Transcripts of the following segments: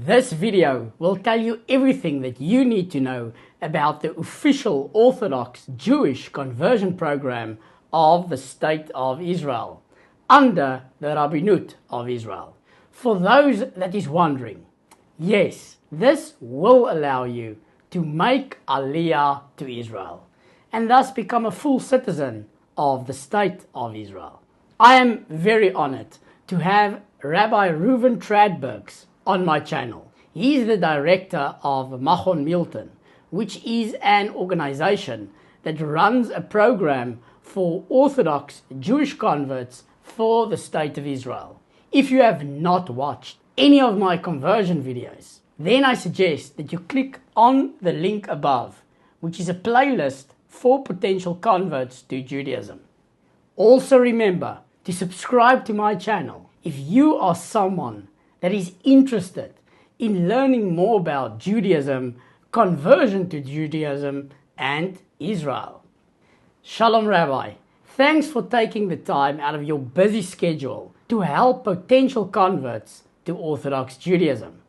This video will tell you everything that you need to know about the official Orthodox Jewish conversion program of the State of Israel, under the Rabbinut of Israel. For those that is wondering, yes, this will allow you to make Aliyah to Israel and thus become a full citizen of the State of Israel. I am very honored to have Rabbi Tradburks on my channel. He is the director of Machon Milton, which is an organization that runs a program for Orthodox Jewish converts for the State of Israel. If you have not watched any of my conversion videos, then I suggest that you click on the link above, which is a playlist for potential converts to Judaism. Also remember to subscribe to my channel if you are someone that is interested in learning more about Judaism, conversion to Judaism, and Israel. Shalom, Rabbi. Thanks for taking the time out of your busy schedule to help potential converts to Orthodox Judaism.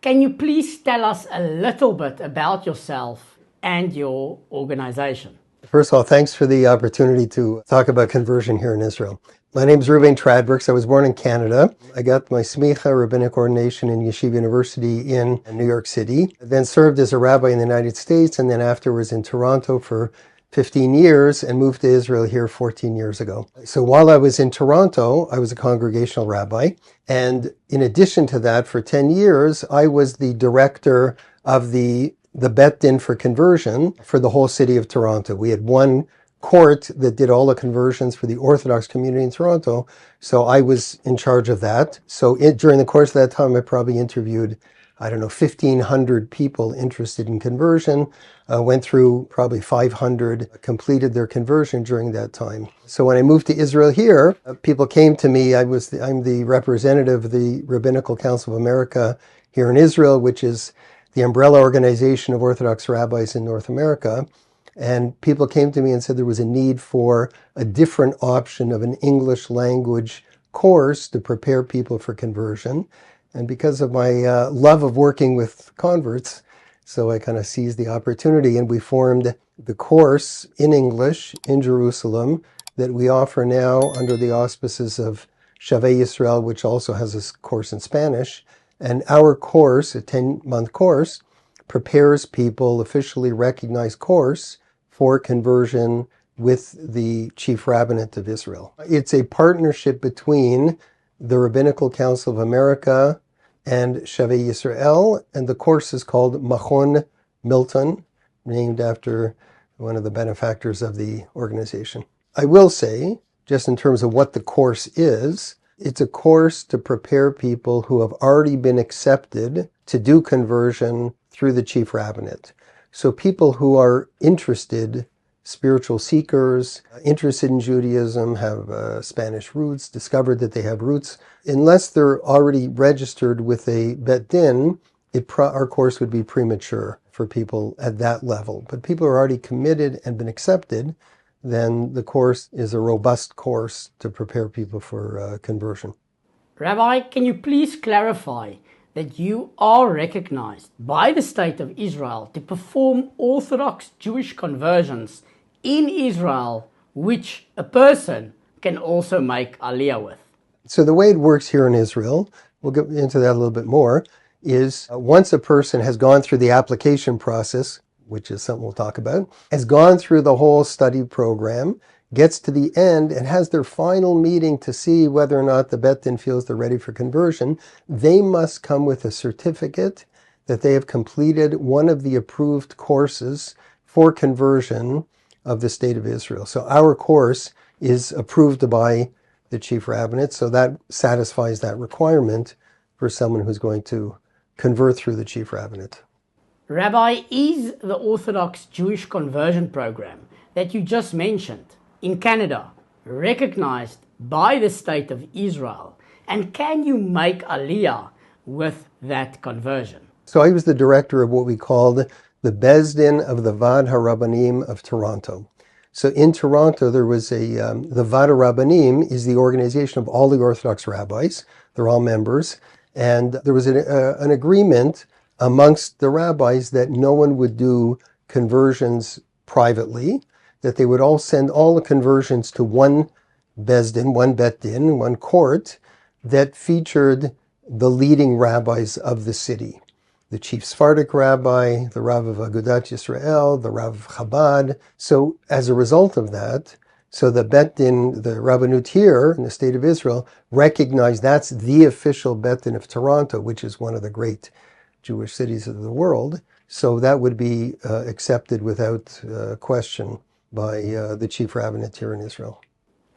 Can you please tell us a little bit about yourself and your organization? First of all, thanks for the opportunity to talk about conversion here in Israel. My name is Rabbi Tradburks. I was born in Canada. I got my smicha, rabbinic ordination in Yeshiva University in New York City. I then served as a rabbi in the United States and then afterwards in Toronto for 15 years and moved to Israel here 14 years ago. So while I was in Toronto, I was a congregational rabbi. And in addition to that, for 10 years, I was the director of the Bet Din for conversion for the whole city of Toronto. We had one court that did all the conversions for the Orthodox community in Toronto. So I was in charge of that. So during the course of that time, I probably interviewed 1,500 people interested in conversion, went through probably 500, completed their conversion during that time. So when I moved to Israel here, people came to me. I'm the representative of the Rabbinical Council of America here in Israel, which is the umbrella organization of Orthodox rabbis in North America. And people came to me and said there was a need for a different option of an English language course to prepare people for conversion. And because of my love of working with converts, so I kind of seized the opportunity and we formed the course in English in Jerusalem that we offer now under the auspices of Shayel Israel, which also has a course in Spanish. And our course, a 10-month course, prepares people, officially recognized course, for conversion with the Chief Rabbinate of Israel. It's a partnership between the Rabbinical Council of America and Shayel Israel, and the course is called Machon Milton, named after one of the benefactors of the organization. I will say, just in terms of what the course is, it's a course to prepare people who have already been accepted to do conversion through the Chief Rabbinate. So people who are interested, spiritual seekers, interested in Judaism, have Spanish roots, discovered that they have roots, unless they're already registered with a Bet Din, our course would be premature for people at that level. But people who are already committed and been accepted, then the course is a robust course to prepare people for conversion. Rabbi, can you please clarify that you are recognized by the State of Israel to perform Orthodox Jewish conversions in Israel, which a person can also make Aliyah with? So the way it works here in Israel, we'll get into that a little bit more, is once a person has gone through the application process, which is something we'll talk about, has gone through the whole study program, gets to the end and has their final meeting to see whether or not the Bet Din feels they're ready for conversion, they must come with a certificate that they have completed one of the approved courses for conversion of the State of Israel. So our course is approved by the Chief Rabbinate, so that satisfies that requirement for someone who's going to convert through the Chief Rabbinate. Rabbi, is the Orthodox Jewish conversion program that you just mentioned in Canada recognized by the State of Israel? And can you make Aliyah with that conversion? So I was the director of what we called the Beis Din of the Vad HaRabbanim of Toronto. So in Toronto, there was the Vad HaRabbanim is the organization of all the Orthodox rabbis. They're all members. And there was an agreement amongst the rabbis that no one would do conversions privately, that they would all send all the conversions to one Bezdin, one Bet Din, one court that featured the leading rabbis of the city. The chief Sephardic rabbi, the Rav of Agudat Yisrael, the Rav of Chabad. So as a result of that, so the Bet Din, the Rabbanut here in the state of Israel, recognized that's the official Bet Din of Toronto, which is one of the great Jewish cities of the world. So that would be accepted without question by the chief rabbinate here in Israel.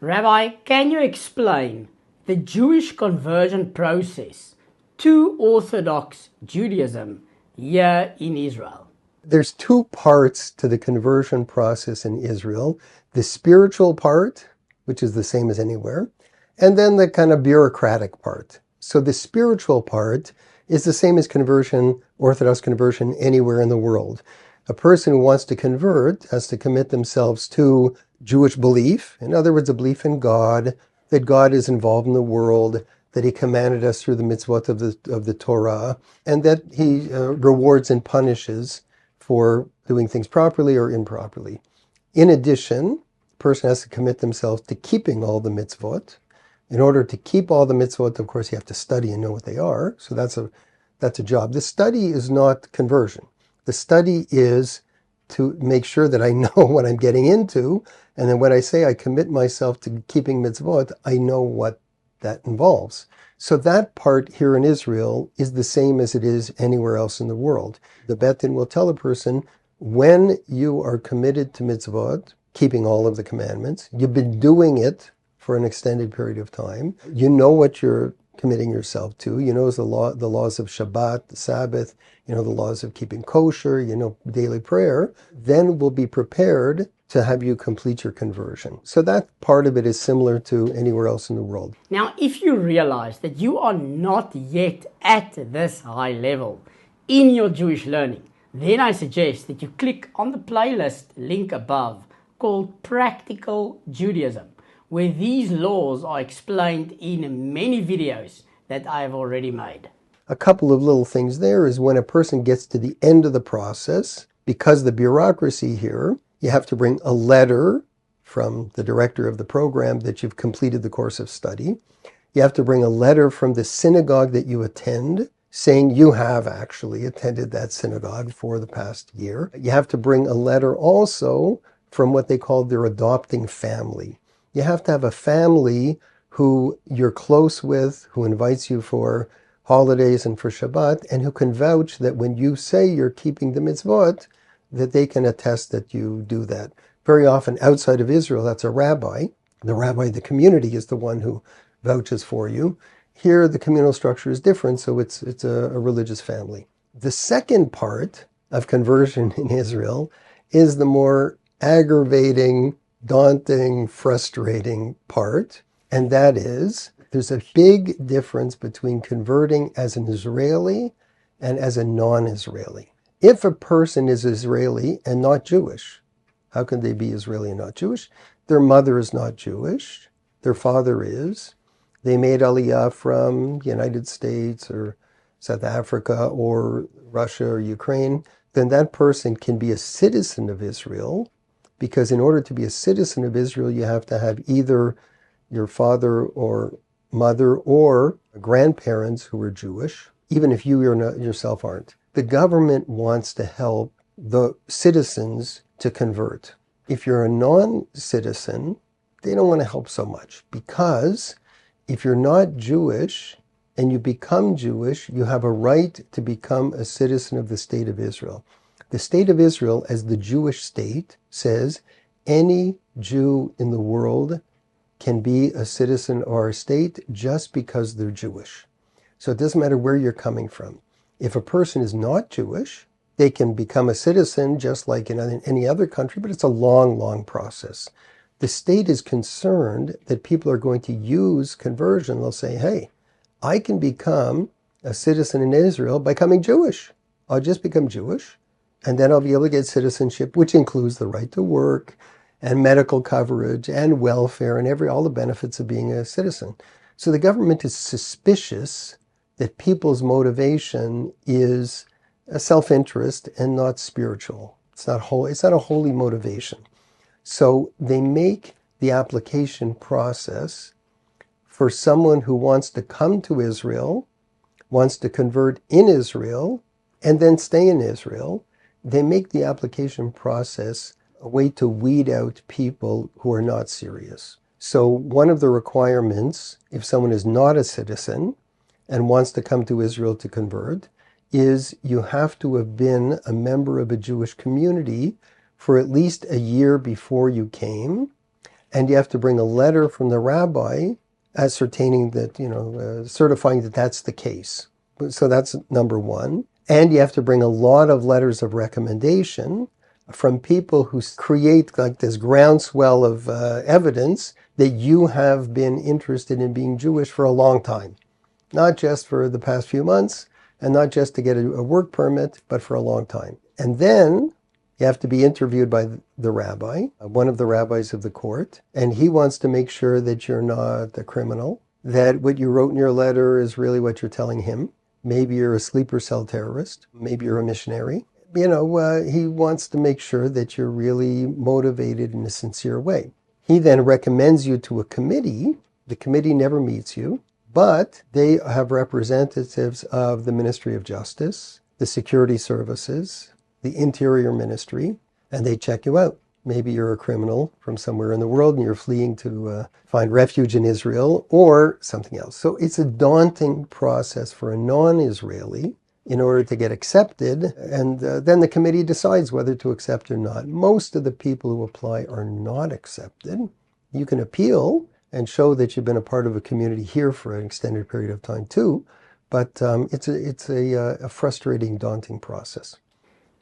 Rabbi, can you explain the Jewish conversion process to Orthodox Judaism here in Israel? There's two parts to the conversion process in Israel. The spiritual part, which is the same as anywhere, and then the kind of bureaucratic part. So the spiritual part is the same as conversion, Orthodox conversion anywhere in the world. A person who wants to convert has to commit themselves to Jewish belief, in other words, a belief in God, that God is involved in the world, that he commanded us through the mitzvot of the Torah, and that he rewards and punishes for doing things properly or improperly. In addition, the person has to commit themselves to keeping all the mitzvot. In order to keep all the mitzvot, of course, you have to study and know what they are. So that's a job. The study is not conversion. The study is to make sure that I know what I'm getting into. And then when I say I commit myself to keeping mitzvot, I know what that involves. So that part here in Israel is the same as it is anywhere else in the world. The Bet Din will tell a person, when you are committed to mitzvot, keeping all of the commandments, you've been doing it for an extended period of time, you know what you're committing yourself to, you know the laws of Shabbat, the Sabbath, you know the laws of keeping kosher, you know daily prayer, then we'll be prepared to have you complete your conversion. So that part of it is similar to anywhere else in the world. Now, if you realize that you are not yet at this high level in your Jewish learning, then I suggest that you click on the playlist link above called Practical Judaism, where these laws are explained in many videos that I have already made. A couple of little things there is when a person gets to the end of the process, because the bureaucracy here, you have to bring a letter from the director of the program that you've completed the course of study. You have to bring a letter from the synagogue that you attend, saying you have actually attended that synagogue for the past year. You have to bring a letter also from what they call their adopting family. You have to have a family who you're close with, who invites you for holidays and for Shabbat, and who can vouch that when you say you're keeping the mitzvot, that they can attest that you do that. Very often outside of Israel, that's a rabbi. The rabbi of the community is the one who vouches for you. Here, the communal structure is different, so it's a religious family. The second part of conversion in Israel is the more aggravating, daunting, frustrating part, and that is there's a big difference between converting as an Israeli and as a non-Israeli. If a person is Israeli and not Jewish, how can they be Israeli and not Jewish? Their mother is not Jewish, their father is. They made Aliyah from the United States or South Africa or Russia or Ukraine, then that person can be a citizen of Israel, because in order to be a citizen of Israel, you have to have either your father or mother or grandparents who are Jewish, even if you yourself aren't. The government wants to help the citizens to convert. If you're a non-citizen, they don't want to help so much, because if you're not Jewish and you become Jewish, you have a right to become a citizen of the state of Israel. The state of Israel, as the Jewish state, says any Jew in the world can be a citizen of our state just because they're Jewish. So it doesn't matter where you're coming from. If a person is not Jewish, they can become a citizen just like in any other country, but it's a long, long process. The state is concerned that people are going to use conversion. They'll say, hey, I can become a citizen in Israel by becoming Jewish. I'll just become Jewish, and then I'll be able to get citizenship, which includes the right to work and medical coverage and welfare and all the benefits of being a citizen. So the government is suspicious that people's motivation is a self-interest and not spiritual. It's not a holy motivation. So they make the application process for someone who wants to come to Israel, wants to convert in Israel, and then stay in Israel. They make the application process a way to weed out people who are not serious. So one of the requirements, if someone is not a citizen and wants to come to Israel to convert, is you have to have been a member of a Jewish community for at least a year before you came, and you have to bring a letter from the rabbi ascertaining that, certifying that that's the case. So that's number one. And you have to bring a lot of letters of recommendation from people who create like this groundswell of evidence that you have been interested in being Jewish for a long time. Not just for the past few months, and not just to get a work permit, but for a long time. And then you have to be interviewed by the rabbi, one of the rabbis of the court, and he wants to make sure that you're not a criminal, that what you wrote in your letter is really what you're telling him. Maybe you're a sleeper cell terrorist, maybe you're a missionary. He wants to make sure that you're really motivated in a sincere way. He then recommends you to a committee. The committee never meets you, but they have representatives of the Ministry of Justice, the Security Services, the Interior Ministry, and they check you out. Maybe you're a criminal from somewhere in the world and you're fleeing to find refuge in Israel or something else. So it's a daunting process for a non-Israeli in order to get accepted, and then the committee decides whether to accept or not. Most of the people who apply are not accepted. You can appeal and show that you've been a part of a community here for an extended period of time too, but it's a frustrating, daunting process.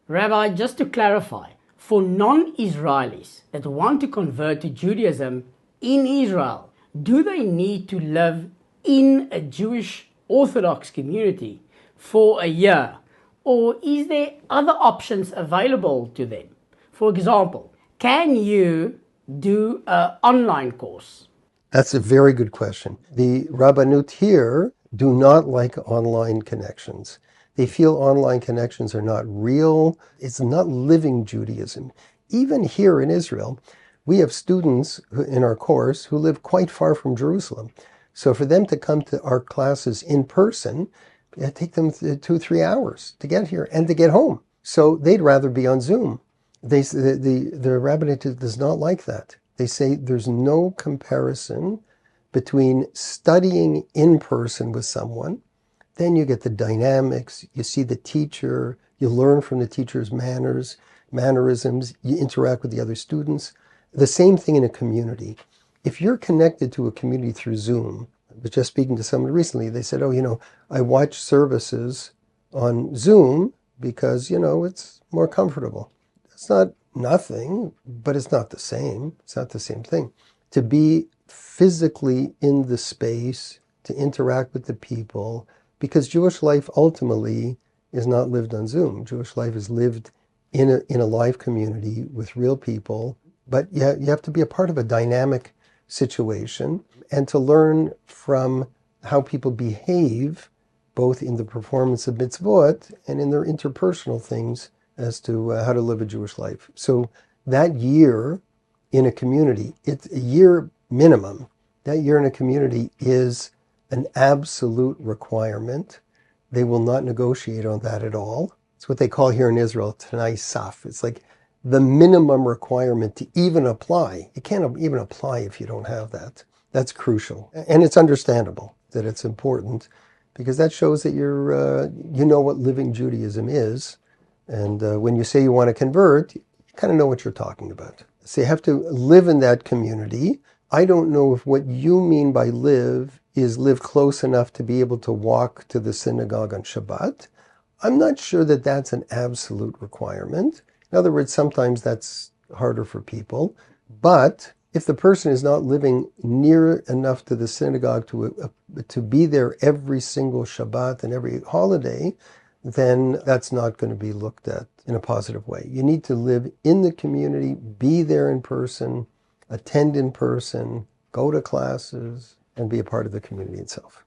Rabbi, just to clarify, for non-Israelis that want to convert to Judaism in Israel, do they need to live in a Jewish Orthodox community for a year? Or is there other options available to them? For example, can you do an online course? That's a very good question. The Rabbanut here do not like online connections. They feel online connections are not real. It's not living Judaism. Even here in Israel, we have students in our course who live quite far from Jerusalem. So for them to come to our classes in person, it take them 2-3 hours to get here and to get home. So they'd rather be on Zoom. The rabbinate does not like that. They say there's no comparison between studying in person with someone. Then you get the dynamics, you see the teacher, you learn from the teacher's mannerisms, you interact with the other students. The same thing in a community. If you're connected to a community through Zoom, I was just speaking to someone recently, they said, I watch services on Zoom because, it's more comfortable. It's not nothing, but it's not the same. It's not the same thing. To be physically in the space, to interact with the people, because Jewish life ultimately is not lived on Zoom. Jewish life is lived in a live community with real people, but you have to be a part of a dynamic situation and to learn from how people behave, both in the performance of mitzvot and in their interpersonal things as to how to live a Jewish life. So that year in a community, it's a year minimum. That year in a community is an absolute requirement. They will not negotiate on that at all. It's what they call here in Israel, Tanai Saf. It's like the minimum requirement to even apply. You can't even apply if you don't have that. That's crucial. And it's understandable that it's important because that shows that you know what living Judaism is. And when you say you want to convert, you kind of know what you're talking about. So you have to live in that community. I don't know if what you mean by live is live close enough to be able to walk to the synagogue on Shabbat. I'm not sure that that's an absolute requirement. In other words, sometimes that's harder for people. But if the person is not living near enough to the synagogue to be there every single Shabbat and every holiday, then that's not going to be looked at in a positive way. You need to live in the community, be there in person, attend in person, go to classes, and be a part of the community itself.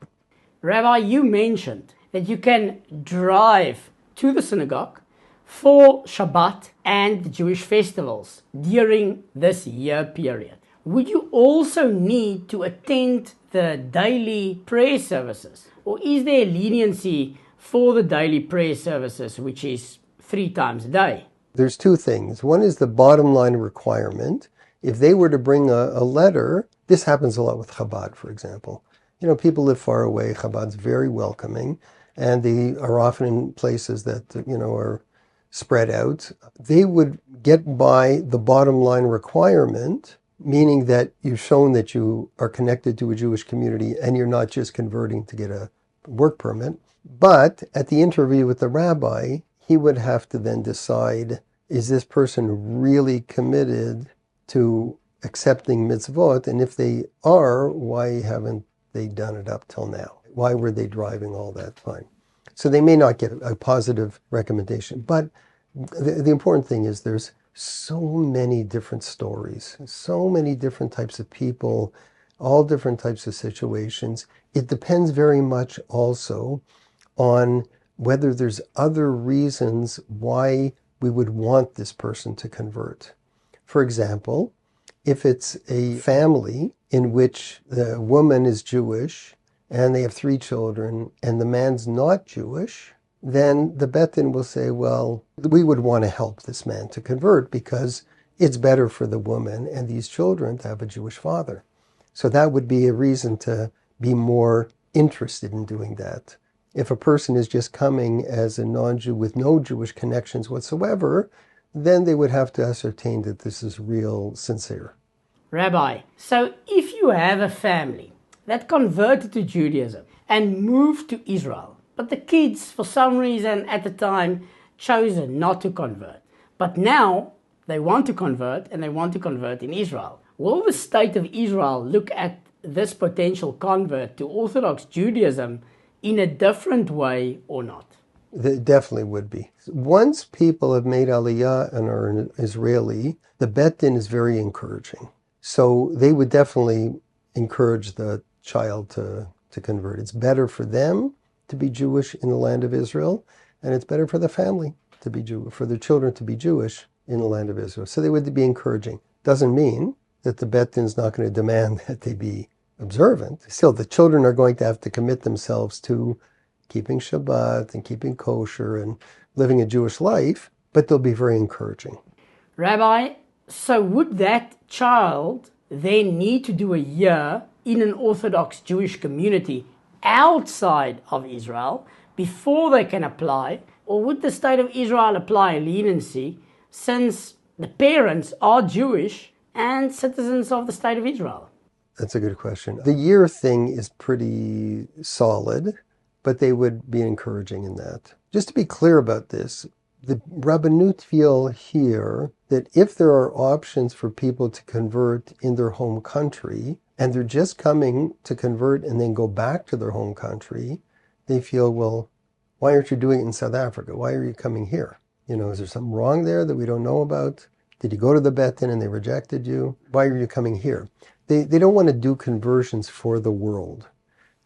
Rabbi, you mentioned that you can drive to the synagogue for Shabbat and the Jewish festivals during this year period. Would you also need to attend the daily prayer services? Or is there leniency for the daily prayer services, which is 3 times a day? There's two things. One is the bottom line requirement. If they were to bring a letter, this happens a lot with Chabad, for example. People live far away. Chabad's very welcoming, and they are often in places that, are spread out. They would get by the bottom line requirement, meaning that you've shown that you are connected to a Jewish community and you're not just converting to get a work permit. But at the interview with the rabbi, he would have to then decide, is this person really committed to accepting mitzvot? And if they are, why haven't they done it up till now? Why were they driving all that time? So they may not get a positive recommendation. But the important thing is there's so many different stories, so many different types of people, all different types of situations. It depends very much also on whether there's other reasons why we would want this person to convert. For example, if it's a family in which the woman is Jewish and they have 3 children and the man's not Jewish, then the Beit Din will say, well, we would want to help this man to convert because it's better for the woman and these children to have a Jewish father. So that would be a reason to be more interested in doing that. If a person is just coming as a non-Jew with no Jewish connections whatsoever, then they would have to ascertain that this is real, sincere. Rabbi, so if you have a family that converted to Judaism and moved to Israel, but the kids, for some reason at the time, chose not to convert, but now they want to convert and they want to convert in Israel, will the state of Israel look at this potential convert to Orthodox Judaism in a different way or not? It definitely would be. Once people have made Aliyah and are Israeli, the Beit Din is very encouraging. So they would definitely encourage the child to convert. It's better for them to be Jewish in the land of Israel, and it's better for the family to be Jewish, for their children to be Jewish in the land of Israel. So they would be encouraging. Doesn't mean that the Beit Din is not going to demand that they be observant. Still, the children are going to have to commit themselves to keeping Shabbat and keeping kosher and living a Jewish life, but they'll be very encouraging. Rabbi, so would that child then need to do a year in an Orthodox Jewish community outside of Israel before they can apply? Or would the state of Israel apply a leniency since the parents are Jewish and citizens of the state of Israel? That's a good question. The year thing is pretty solid, but they would be encouraging in that. Just to be clear about this, the Rabbanut feel here that if there are options for people to convert in their home country, and they're just coming to convert and then go back to their home country, they feel, well, why aren't you doing it in South Africa? Why are you coming here? Is there something wrong there that we don't know about? Did you go to the Beit Din and they rejected you? Why are you coming here? They don't want to do conversions for the world.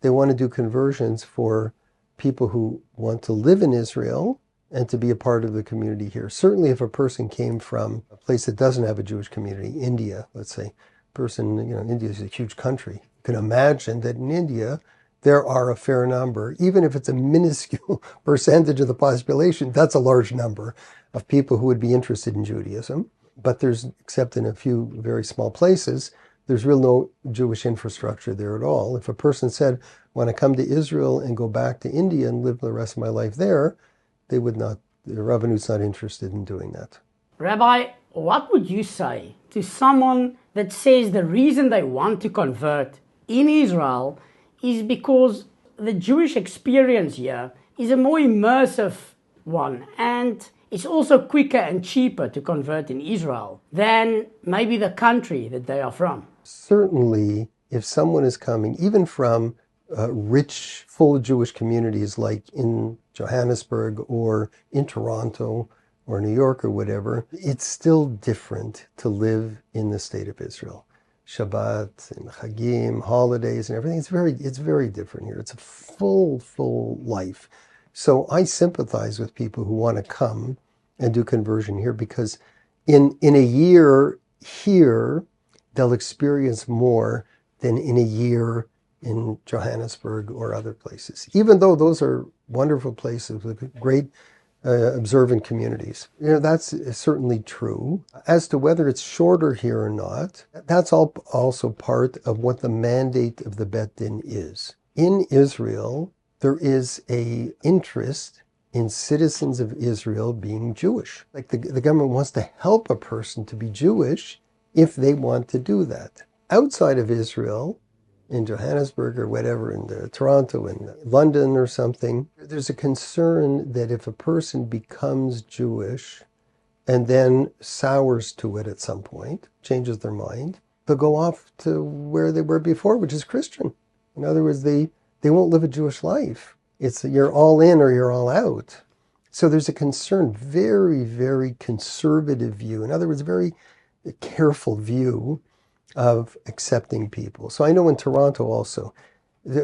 They want to do conversions for people who want to live in Israel and to be a part of the community here. Certainly if a person came from a place that doesn't have a Jewish community, India, let's say, India is a huge country. You can imagine that in India, there are a fair number, even if it's a minuscule percentage of the population, that's a large number of people who would be interested in Judaism. But except in a few very small places, there's really no Jewish infrastructure there at all. If a person said, I want to come to Israel and go back to India and live the rest of my life there, they would not, the Rabbanut's not interested in doing that. Rabbi, what would you say to someone that says the reason they want to convert in Israel is because the Jewish experience here is a more immersive one, and it's also quicker and cheaper to convert in Israel than maybe the country that they are from? Certainly, if someone is coming, even from rich, full Jewish communities like in Johannesburg or in Toronto or New York or whatever, it's still different to live in the state of Israel. Shabbat and Chagim, holidays and everything. It's very different here. It's a full life. So I sympathize with people who want to come and do conversion here, because in a year here, they'll experience more than in a year in Johannesburg or other places, even though those are wonderful places with great observant communities. That's certainly true. As to whether it's shorter here or not, that's also part of what the mandate of the Bet Din is. In Israel, there is an interest in citizens of Israel being Jewish. Like the government wants to help a person to be Jewish if they want to do that. Outside of Israel, in Johannesburg or whatever, in Toronto and London or something, there's a concern that if a person becomes Jewish and then sours to it at some point, changes their mind, they'll go off to where they were before, which is Christian. In other words, they won't live a Jewish life. It's you're all in or you're all out. So there's a concern, very conservative view. In other words, very careful view of accepting people. So I know in Toronto also,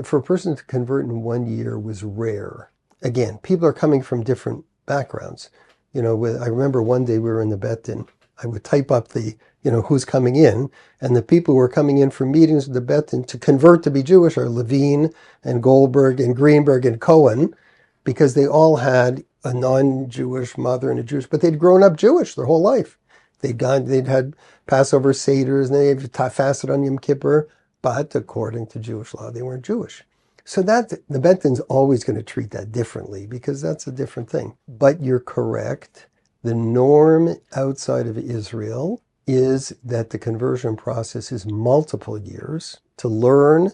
for a person to convert in 1 year was rare. Again, people are coming from different backgrounds. I remember one day we were in the Bet Din. I would type up the, who's coming in, and the people who are coming in for meetings with the Bet Din to convert to be Jewish are Levine and Goldberg and Greenberg and Cohen, because they all had a non-Jewish mother and a Jewish, but they'd grown up Jewish their whole life. They'd had Passover Seders, and they'd fasted on Yom Kippur, but according to Jewish law, they weren't Jewish. So that the Bet Din's always going to treat that differently, because that's a different thing. But you're correct. The norm outside of Israel is that the conversion process is multiple years to learn,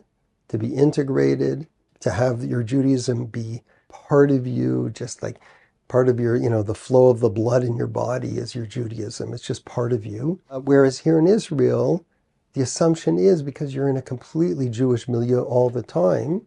to be integrated, to have your Judaism be part of you, just like part of your, the flow of the blood in your body is your Judaism. It's just part of you. Whereas here in Israel, the assumption is, because you're in a completely Jewish milieu all the time,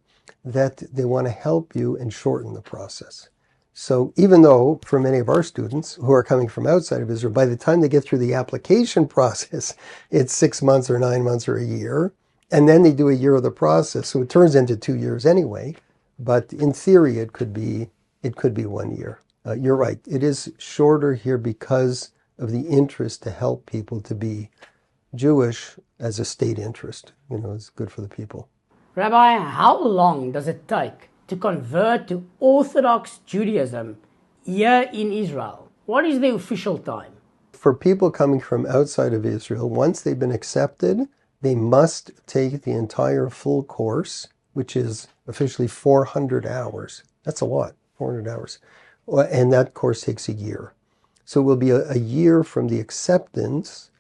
that they want to help you and shorten the process. So even though for many of our students who are coming from outside of Israel, by the time they get through the application process, it's 6 months or 9 months or a year, and then they do a year of the process. So it turns into 2 years anyway. But in theory, it could be 1 year. You're right. It is shorter here because of the interest to help people to be Jewish as a state interest. It's good for the people. Rabbi, how long does it take to convert to Orthodox Judaism here in Israel? What is the official time? For people coming from outside of Israel, once they've been accepted, they must take the entire full course, which is officially 400 hours. That's a lot, 400 hours. And that course takes a year. So it will be a year from the acceptance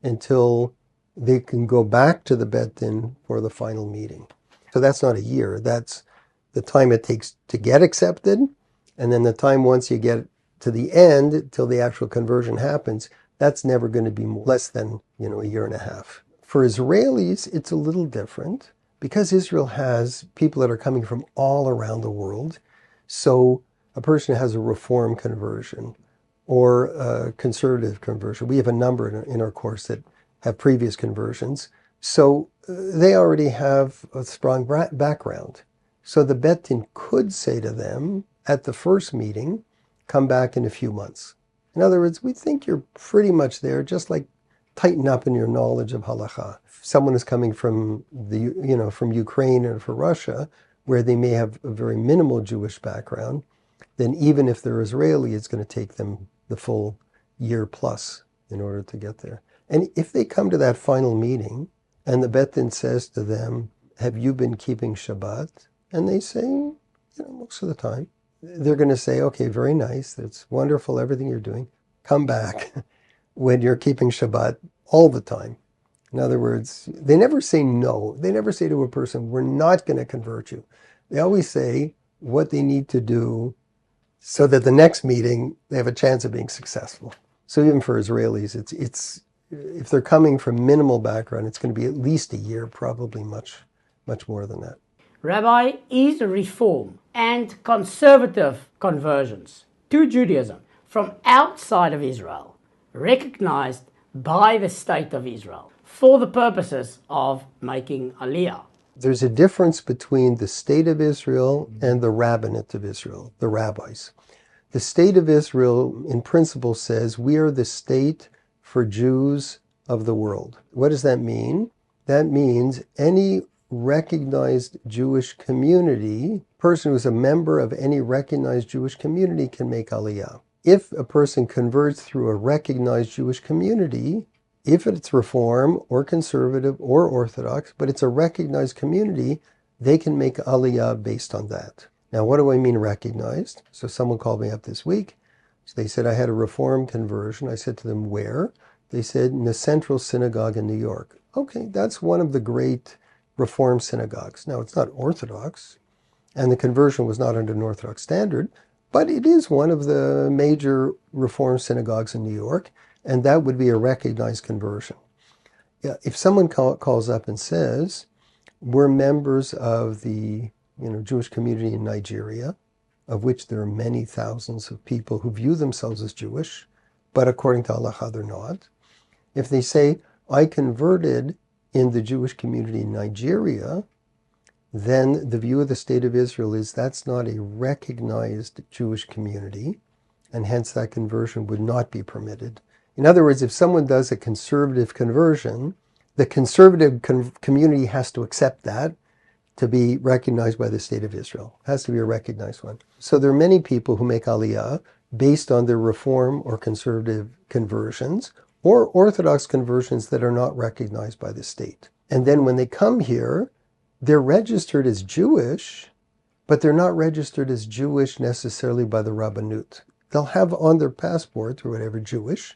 until they can go back to the Bet Din for the final meeting. So that's not a year. That's the time it takes to get accepted, and then the time once you get to the end till the actual conversion happens. That's never going to be less than a year and a half. For Israelis, it's a little different, because Israel has people that are coming from all around the world. So a person has a Reform conversion or a conservative conversion. We have a number in our course that have previous conversions. So they already have a strong background. So the Bet Din could say to them at the first meeting, come back in a few months. In other words, we think you're pretty much there, just like tighten up in your knowledge of halakha. If someone is coming from from Ukraine or from Russia, where they may have a very minimal Jewish background, then even if they're Israeli, it's going to take them the full year plus in order to get there. And if they come to that final meeting and the Bet Din says to them, have you been keeping Shabbat? And they say, most of the time, they're going to say, okay, very nice. That's wonderful, everything you're doing. Come back when you're keeping Shabbat all the time. In other words, they never say no. They never say to a person, we're not going to convert you. They always say what they need to do so that the next meeting, they have a chance of being successful. So even for Israelis, it's if they're coming from minimal background, it's going to be at least a year, probably much more than that. Rabbi, is Reform and conservative conversions to Judaism from outside of Israel recognized by the State of Israel? for the purposes of making Aliyah. There's a difference between the state of Israel and the rabbinate of Israel, the rabbis. The state of Israel, in principle, says we are the state for Jews of the world. What does that mean? That means any recognized Jewish community, person who's a member of any recognized Jewish community can make Aliyah. If a person converts through a recognized Jewish community, if it's Reform or Conservative or Orthodox, but it's a recognized community, they can make Aliyah based on that. Now, what do I mean recognized? So someone called me up this week. So they said, I had a Reform conversion. I said to them, where? They said, in the Central Synagogue in New York. Okay, that's one of the great Reform synagogues. Now, it's not Orthodox, and the conversion was not under an Orthodox standard, but it is one of the major Reform synagogues in New York, and that would be a recognized conversion. Yeah, if someone calls up and says, we're members of the Jewish community in Nigeria, of which there are many thousands of people who view themselves as Jewish, but according to Allah, they're not. If they say, I converted in the Jewish community in Nigeria, then the view of the State of Israel is that's not a recognized Jewish community, and hence that conversion would not be permitted. In other words, if someone does a conservative conversion, the conservative community has to accept that to be recognized by the State of Israel. It has to be a recognized one. So there are many people who make Aliyah based on their Reform or conservative conversions, or Orthodox conversions that are not recognized by the state. And then when they come here, they're registered as Jewish, but they're not registered as Jewish necessarily by the Rabbanut. They'll have on their passport or whatever Jewish,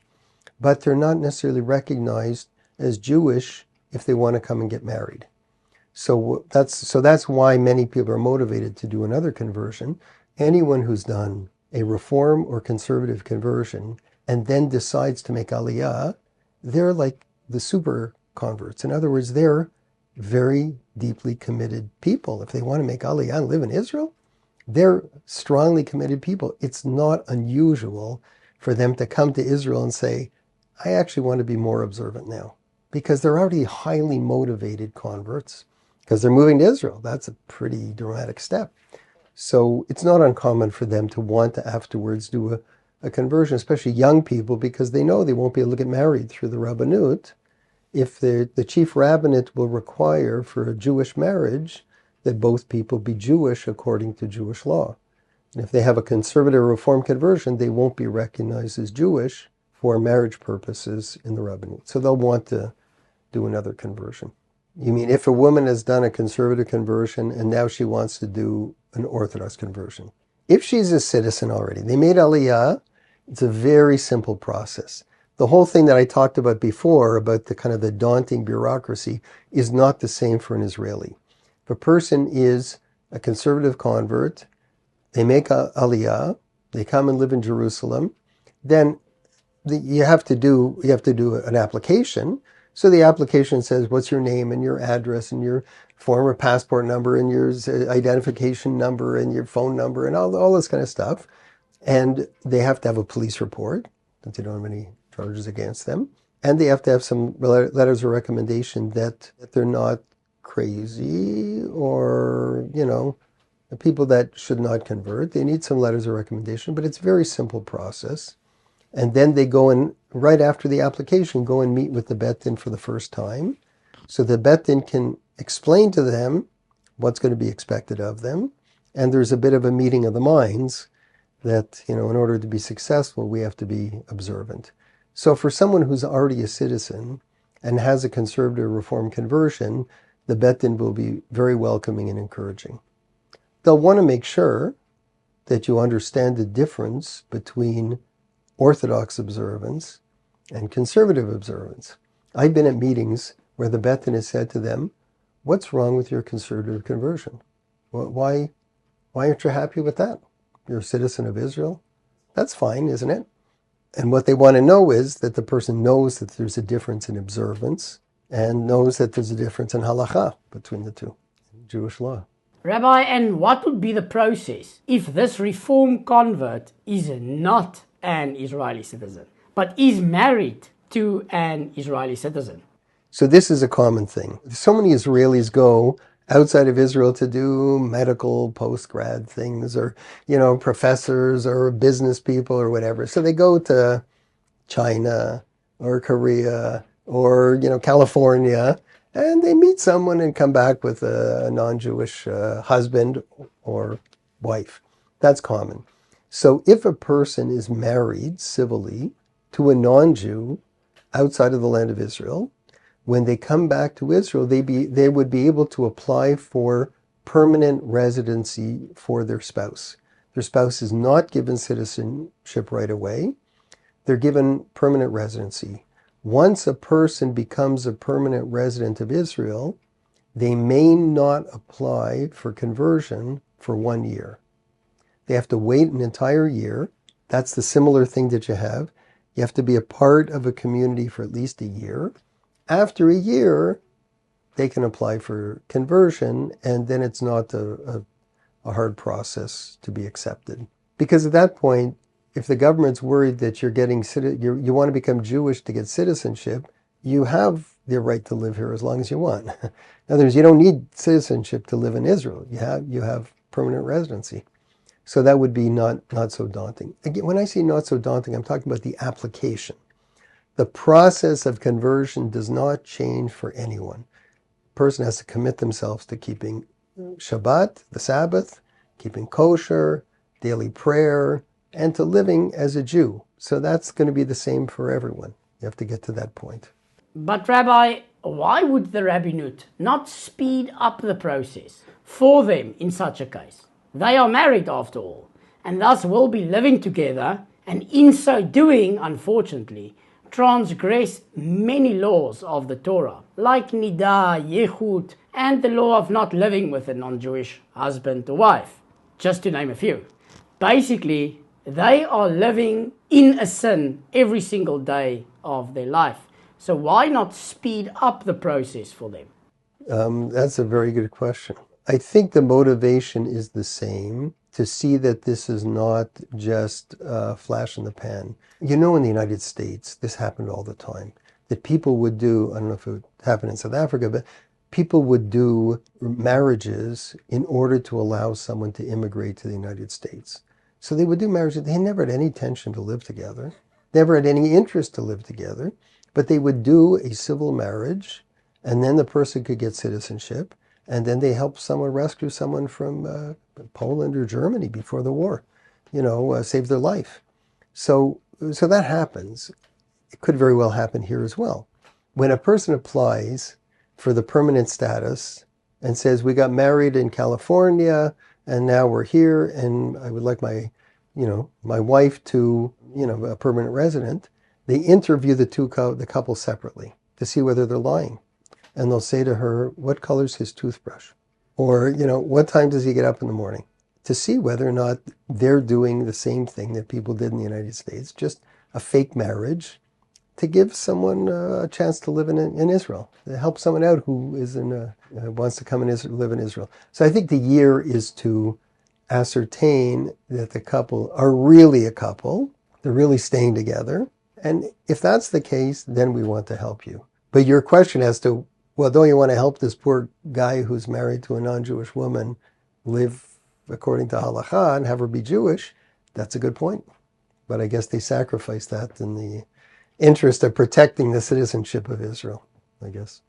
but they're not necessarily recognized as Jewish if they want to come and get married. So that's why many people are motivated to do another conversion. Anyone who's done a Reform or conservative conversion and then decides to make Aliyah, they're like the super converts. In other words, they're very deeply committed people. If they want to make Aliyah and live in Israel, they're strongly committed people. It's not unusual for them to come to Israel and say, I actually want to be more observant now, because they're already highly motivated converts, because they're moving to Israel. That's a pretty dramatic step. So it's not uncommon for them to want to afterwards do a conversion, especially young people, because they know they won't be able to get married through the Rabbanut if the chief rabbinate will require for a Jewish marriage that both people be Jewish according to Jewish law. And if they have a conservative Reform conversion, they won't be recognized as Jewish for marriage purposes in the Rabbanut. So they'll want to do another conversion. You mean if a woman has done a conservative conversion and now she wants to do an Orthodox conversion? If she's a citizen already, they made Aliyah, it's a very simple process. The whole thing that I talked about before, about the kind of the daunting bureaucracy, is not the same for an Israeli. If a person is a conservative convert, they make Aliyah, they come and live in Jerusalem, then you have to do an application. So the application says, what's your name and your address and your former passport number and your identification number and your phone number and all this kind of stuff. And they have to have a police report that they don't have any charges against them. And they have to have some letters of recommendation that they're not crazy or, people that should not convert. They need some letters of recommendation, but it's a very simple process. And then they go and, right after the application, go and meet with the Bet Din for the first time. So the Bet Din can explain to them what's going to be expected of them. And there's a bit of a meeting of the minds that, in order to be successful, we have to be observant. So for someone who's already a citizen and has a conservative Reform conversion, the Bet Din will be very welcoming and encouraging. They'll want to make sure that you understand the difference between Orthodox observance and conservative observance. I've been at meetings where the Bet Din has said to them, what's wrong with your conservative conversion? Why aren't you happy with that? You're a citizen of Israel. That's fine, isn't it? And what they want to know is that the person knows that there's a difference in observance and knows that there's a difference in halakha between the two, Jewish law. Rabbi, and what would be the process if this Reform convert is not an Israeli citizen, but is married to an Israeli citizen? So this is a common thing. So many Israelis go outside of Israel to do medical post-grad things, or, professors or business people or whatever. So they go to China or Korea or, California, and they meet someone and come back with a non-Jewish husband or wife. That's common. So if a person is married civilly to a non-Jew outside of the land of Israel, when they come back to Israel, they would be able to apply for permanent residency for their spouse. Their spouse is not given citizenship right away. They're given permanent residency. Once a person becomes a permanent resident of Israel, they may not apply for conversion for 1 year. They have to wait an entire year. That's the similar thing that you have. You have to be a part of a community for at least a year. After a year, they can apply for conversion, and then it's not a hard process to be accepted. Because at that point, if the government's worried that you want to become Jewish to get citizenship, you have the right to live here as long as you want. In other words, you don't need citizenship to live in Israel. You have permanent residency. So that would be not so daunting. Again, when I say not so daunting, I'm talking about the application. The process of conversion does not change for anyone. A person has to commit themselves to keeping Shabbat, the Sabbath, keeping kosher, daily prayer, and to living as a Jew. So that's going to be the same for everyone. You have to get to that point. But Rabbi, why would the rabbinate not speed up the process for them in such a case? They are married after all, and thus will be living together, and in so doing, unfortunately, transgress many laws of the Torah, like Nidah, Yehud, and the law of not living with a non-Jewish husband or wife, just to name a few. Basically, they are living in a sin every single day of their life. So why not speed up the process for them? That's a very good question. I think the motivation is the same, to see that this is not just a flash in the pan. In the United States, this happened all the time, that people would do, I don't know if it happened in South Africa, but people would do marriages in order to allow someone to immigrate to the United States. So they would do marriages. They never had any intention to live together, never had any interest to live together, but they would do a civil marriage, and then the person could get citizenship, and then they helped someone rescue someone from Poland or Germany before the war, save their life. So that happens. It could very well happen here as well. When a person applies for the permanent status and says, we got married in California and now we're here and I would like my wife to, a permanent resident, they interview the couple separately to see whether they're lying. And they'll say to her, what color's his toothbrush? Or, what time does he get up in the morning? To see whether or not they're doing the same thing that people did in the United States, just a fake marriage, to give someone a chance to live in Israel, to help someone out who is wants to come and live in Israel. So I think the year is to ascertain that the couple are really a couple, they're really staying together. And if that's the case, then we want to help you. But your question as to, well, don't you want to help this poor guy who's married to a non-Jewish woman live according to halakha and have her be Jewish? That's a good point. But I guess they sacrifice that in the interest of protecting the citizenship of Israel, I guess.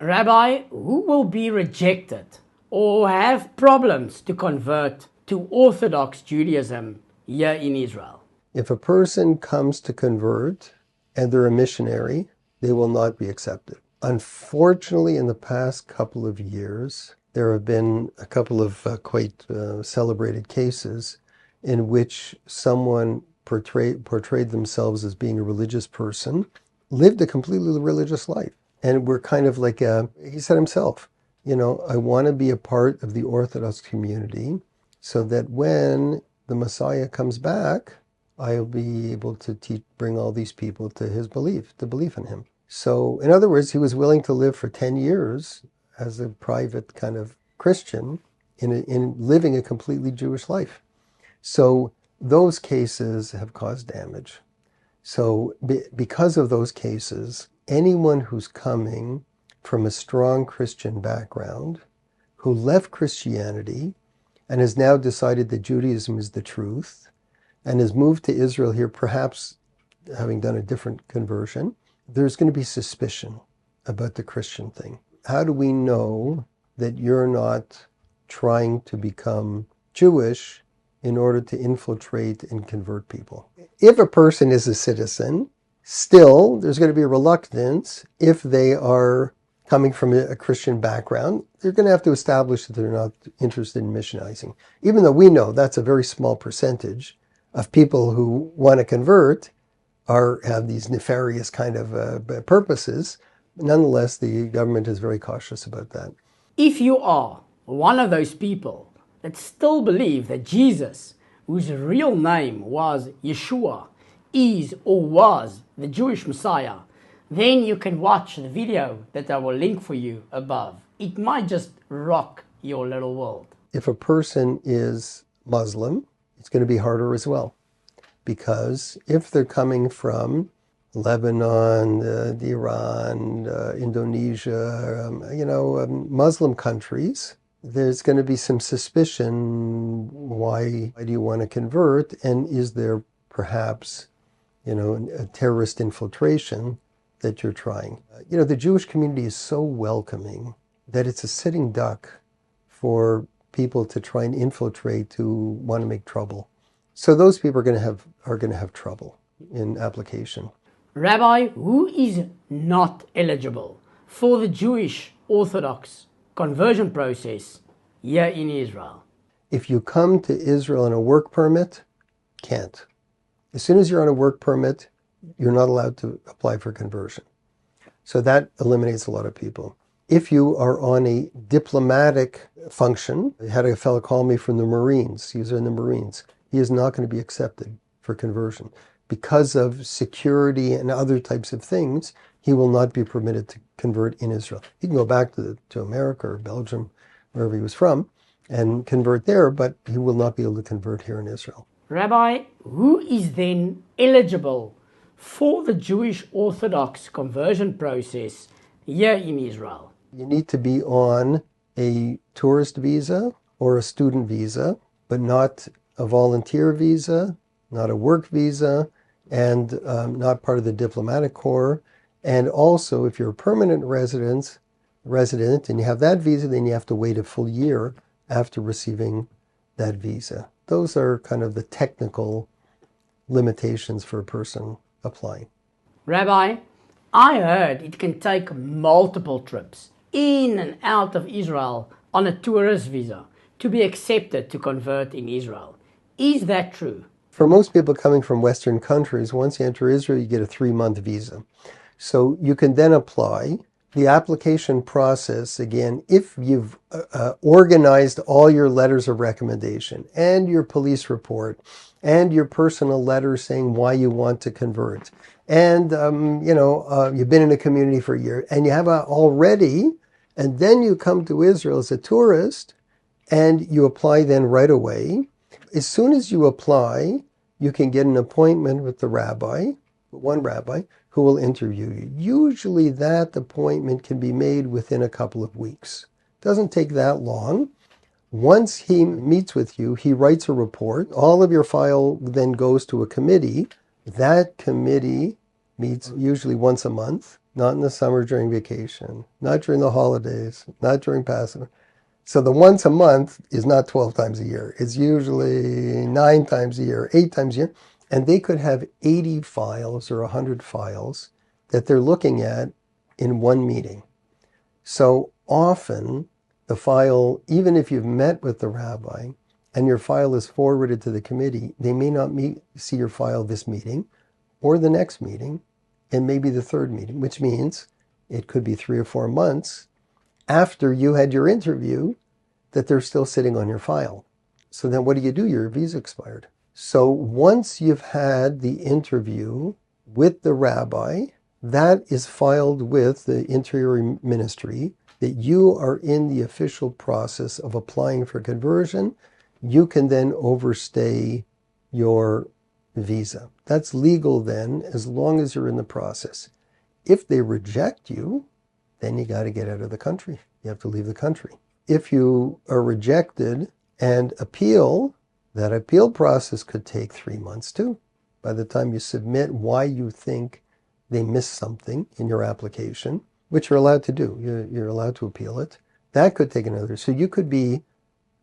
Rabbi, who will be rejected or have problems to convert to Orthodox Judaism here in Israel? If a person comes to convert and they're a missionary, they will not be accepted. Unfortunately, in the past couple of years, there have been a couple of quite celebrated cases in which someone portrayed themselves as being a religious person, lived a completely religious life, and were kind of like he said himself, I want to be a part of the Orthodox community so that when the Messiah comes back, I'll be able to bring all these people to his belief in him. So, in other words, he was willing to live for 10 years as a private kind of Christian in living a completely Jewish life. So those cases have caused damage. So because of those cases, anyone who's coming from a strong Christian background, who left Christianity and has now decided that Judaism is the truth, and has moved to Israel here, perhaps having done a different conversion, there's going to be suspicion about the Christian thing. How do we know that you're not trying to become Jewish in order to infiltrate and convert people? If a person is a citizen, still there's going to be a reluctance. If they are coming from a Christian background, they're going to have to establish that they're not interested in missionizing. Even though we know that's a very small percentage of people who want to convert have these nefarious kind of purposes. Nonetheless, the government is very cautious about that. If you are one of those people that still believe that Jesus, whose real name was Yeshua, is or was the Jewish Messiah, then you can watch the video that I will link for you above. It might just rock your little world. If a person is Muslim, it's going to be harder as well. Because if they're coming from Lebanon, Iran, Indonesia, Muslim countries, there's going to be some suspicion. Why do you want to convert? And is there perhaps, a terrorist infiltration that you're trying? The Jewish community is so welcoming that it's a sitting duck for people to try and infiltrate, to want to make trouble. So those people are going to have trouble in application. Rabbi, who is not eligible for the Jewish Orthodox conversion process here in Israel? If you come to Israel on a work permit, can't. As soon as you're on a work permit, you're not allowed to apply for conversion. So that eliminates a lot of people. If you are on a diplomatic function, I had a fellow call me from the Marines. He was in the Marines. He is not going to be accepted for conversion. Because of security and other types of things, he will not be permitted to convert in Israel. He can go back to America or Belgium, wherever he was from, and convert there, but he will not be able to convert here in Israel. Rabbi, who is then eligible for the Jewish Orthodox conversion process here in Israel? You need to be on a tourist visa or a student visa, but not a volunteer visa, not a work visa, and not part of the diplomatic corps. And also, if you're a permanent resident and you have that visa, then you have to wait a full year after receiving that visa. Those are kind of the technical limitations for a person applying. Rabbi, I heard it can take multiple trips in and out of Israel on a tourist visa to be accepted to convert in Israel. Is that true? For most people coming from Western countries, once you enter Israel, you get a 3-month visa. So you can then apply. The application process, again, if you've organized all your letters of recommendation and your police report and your personal letter saying why you want to convert, and you've been in a community for a year, and you have already, and then you come to Israel as a tourist, and you apply then right away. As soon as you apply, you can get an appointment with the rabbi, one rabbi, who will interview you. Usually that appointment can be made within a couple of weeks. It doesn't take that long. Once he meets with you, he writes a report. All of your file then goes to a committee. That committee meets usually once a month, not in the summer during vacation, not during the holidays, not during Passover. So the once a month is not 12 times a year. It's usually 9 times a year, 8 times a year. And they could have 80 files or 100 files that they're looking at in one meeting. So often the file, even if you've met with the rabbi and your file is forwarded to the committee, they may not see your file this meeting or the next meeting and maybe the third meeting, which means it could be 3 or 4 months after you had your interview that they're still sitting on your file. So then what do? Your visa expired. So once you've had the interview with the rabbi, that is filed with the Interior Ministry, that you are in the official process of applying for conversion. You can then overstay your visa. That's legal then, as long as you're in the process. If they reject you, then you got to get out of the country. You have to leave the country. If you are rejected and appeal, that appeal process could take 3 months too. By the time you submit why you think they missed something in your application, which you're allowed to do, you're allowed to appeal it, that could take another. So you could be